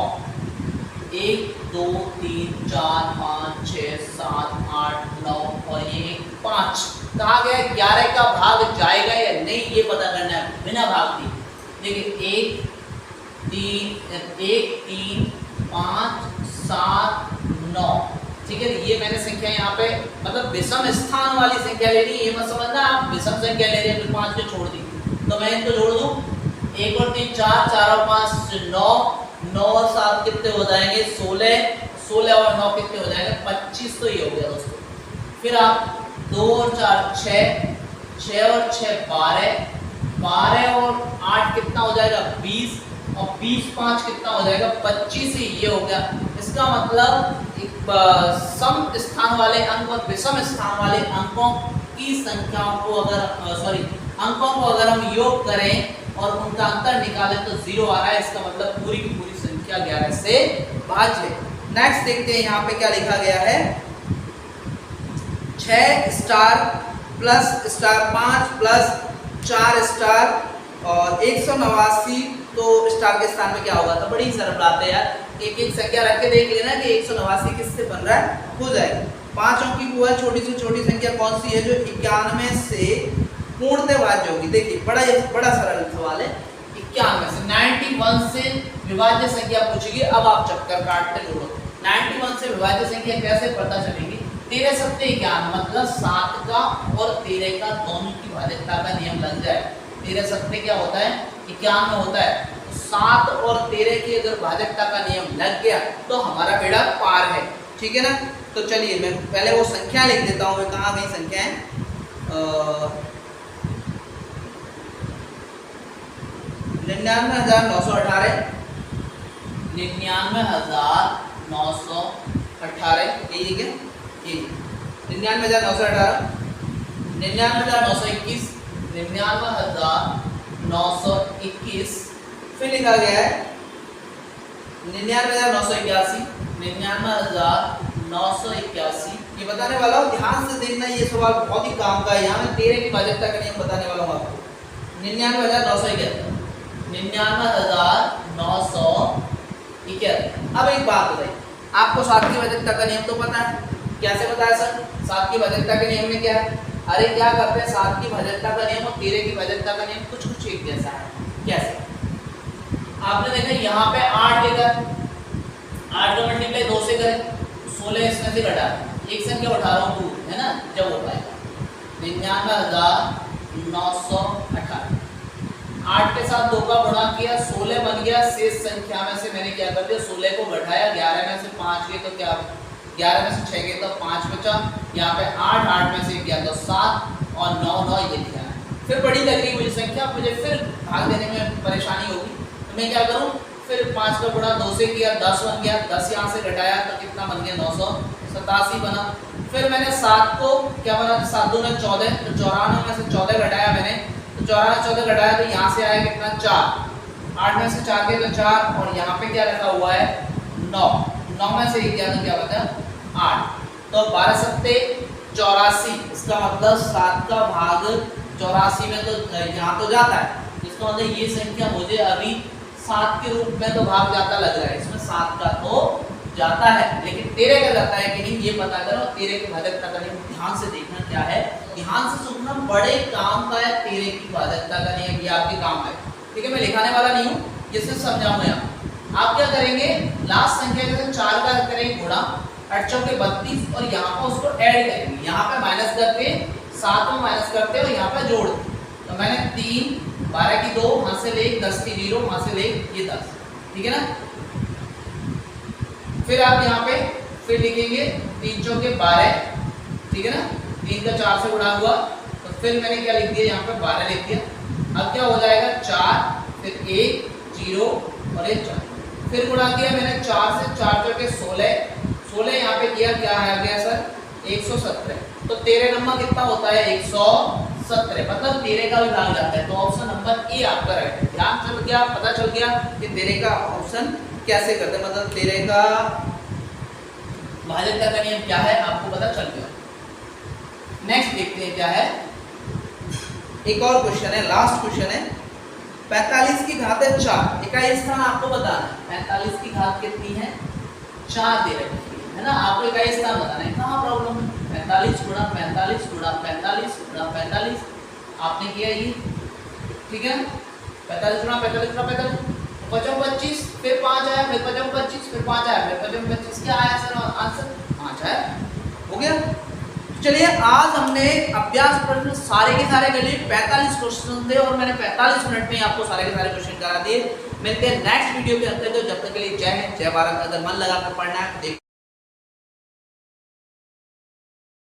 1 2 3 4 5 6 7 8 9 और ये 5 कहा गया 11 का भाग जाएगा या नहीं ये पता करना है बिना भाग दिए। देखिए 1 3 5 7 9, ठीक है। ये मैंने संख्या यहाँ पे मतलब विषम स्थान वाली संख्या ले ली, ये मत समझना आप विषम संख्या ले रहे हैं 5 को छोड़ दी, तो मैं इनको जोड़ दूं 1 और 3 4, 4 और 5 9, 9 और 7 कितने हो जाएंगे 16, 16 और 9 कितने हो जाएंगे 25, तो ये हो गया दोस्तों। फिर आप 2 और 4 6, 6 और 6 12, 12 और 8 कितना हो जाएगा 20 और 20 5 कितना हो जाएगा 25, ही ये हो गया। इसका मतलब सम स्थान वाले अंक और विषम स्थान वाले अंकों की संख्याओं को अगर अंकों को अगर हम योग करें और उनका अंतर निकालें तो 0 आ रहा है। इसका मतलब पूरी की पूरी संख्या 11 से भाज्य है। नेक्स्ट देखते हैं यहाँ पे क्या लिखा गया है। 6 star plus star 5 plus 4 star और 189, तो स्टार के स्थान में क्या होगा? तो बड़ी सरल बात है यार, एक एक संख्या रख के देख लेना कि 189 किससे बन रहा है, हो जाएगा। 5 अंक की वो है छोटी से छोटी संख्या कौन सी है जो 91 से पूर्णतः भाज्य होगी? देखिए बड़ा सरल सवाल है। 91 से 91 से विभाज्य संख्या पूछेगी। अब आप चक्कर काटते ढूंढो 91 से विभाज्य संख्या कैसे पता चलेगी? 13 सत्ते 91 मतलब 7 का और 13 का दोनों की भाज्यता का नियम लग जाए। 13 सत्ते क्या होता है? 91 होता है। तो 7 और 13 की अगर भाज्यता का नियम लग गया तो हमारा बेड़ा पार है, ठीक है ना। तो चलिए मैं पहले वो संख्या लिख देता हूँ, कहाँ गई संख्या है? 99,918, 99,918, यही क्या? ये 99,918, 99,921, 99,921, फिर लिखा गया है 99,981, 99,981। ये बताने वाला हूँ, ध्यान से देखना, ये सवाल बहुत ही काम का है। यहाँ मैं 13 की भाज्यता का नियम बताने वाला हूँ आपको। 99,971, 99,971। अब एक बात बताइए, आपको 7 की भाज्यता का नियम तो पता है, कैसे बताया सर? 7 की भाज्यता के नियम में क्या है? अरे क्या करते हैं, 7 की भाज्यता का नियम और 13 की भाज्यता का नियम कुछ कुछ एक जैसा है। कैसे? आपने देखा यहाँ पे 8 लेकर 8 का मल्टीप्लाई 2 से करें, 16 इसमें से घटा, एक संख्या उठा रहा हूँ दूर, है ना, जब हो पाएगा 99,918। 8 के साथ 2 का गुणा किया, 16 बन गया। शेष संख्या में से मैंने क्या कर दिया, 16 को घटाया, 11 में से 5 गए तो क्या, 11 में से 6 गए तो 5 बचा। यहाँ पे 8 में से गया तो 7 और 9 ये दिया है। फिर बड़ी लग रही मुझे संख्या, मुझे फिर भाग देने में परेशानी होगी, तो मैं क्या करूँ, फिर 5 का गुणा 2 से किया, 10 बन गया, 10 यहाँ से घटाया तो कितना बन गया, 987 बना। फिर मैंने 7 को क्या बना, 7 दूने 14, तो 94 में से 14 घटाया मैंने, तो 14 घटाया तो यहाँ से आया कितना, 4। 8 में से 4 गए तो 4, और यहाँ पे क्या रखा हुआ है, 9 में से 1 गया तो क्या बचा, 8। तो 12 सत्ते 84, इसका मतलब 7 का भाग 84 में तो यहाँ तो जाता है, इसका मतलब ये संख्या मुझे अभी 7 के रूप में तो भाग जाता लग रहा है, इसमें 7 का तो जाता है, लेकिन 13 का जाता है कि नहीं ये पता करो। 13 की भाज्यता का नियम ध्यान से देखना क्या है, ध्यान से सुनना, बड़े काम का है 13 की भाज्यता का नियम, ये आपके काम है, ठीक है। मैं लिखाने वाला नहीं हूँ, ये सिर्फ समझाऊंगा यहाँ। आप क्या करेंगे, लास्ट संख्या जैसे 4 का करेंगे गुणा, 8 चौके 32, और यहाँ पर उसको ऐड करेंगे, यहाँ पे माइनस करके 7 में माइनस करते और यहाँ पे जोड़। तो मैंने 3, 12 की 2, वहां से ले 10 की 0, वहां से ले ये 10, ठीक है ना। फिर आप यहाँ पे फिर लिखेंगे 3 चौके 12, ठीक है ना, 3 का 4 से गुणा हुआ, तो फिर मैंने क्या लिख दिया, यहाँ पे 12 लिख दिया। अब क्या हो जाएगा, 4 फिर 1 0 और 1 4, फिर गुणा किया मैंने 4 से, 4 चौके 16 यहाँ पे किया, क्या आ गया सर, 117। तो 13 नंबर कितना होता है, 117, मतलब 13 का भी भाग जाता है। तो ऑप्शन नंबर ए आपका राइट है। ध्यान चल गया, पता चल गया कि 13 का ऑप्शन कैसे करते हैं, मतलब 13 का भाज्यता का नियम क्या है आपको पता चल गया। नेक्स्ट देखते हैं क्या है, एक और क्वेश्चन है, लास्ट क्वेश्चन है। 45 की घात है 4, इकाई स्थान आपको बताना है। 45 की घात कितनी है, 4 दे रखी है ना, आपको इकाई स्थान बताना है। कहाँ प्रॉब्लम है, 45 गुणा 45 गुणा 45 गुणा 45 आपने किया ये, ठीक है। 45 गुणा 45 गुणा 45, 25, फिर 5 आया, फिर 25, फिर 5 आया, फिर 25, क्या आया सर आंसर, 5 आया, हो गया। चलिए आज हमने अभ्यास प्रश्न सारे के सारे कर लिए। 45 क्वेश्चन थे और मैंने 45 मिनट में आपको सारे के सारे क्वेश्चन करा दिए। मिलते हैं नेक्स्ट वीडियो के अंदर, जब तक के लिए जय हिंद, जय भारत। अगर मन लगा कर पढ़ना है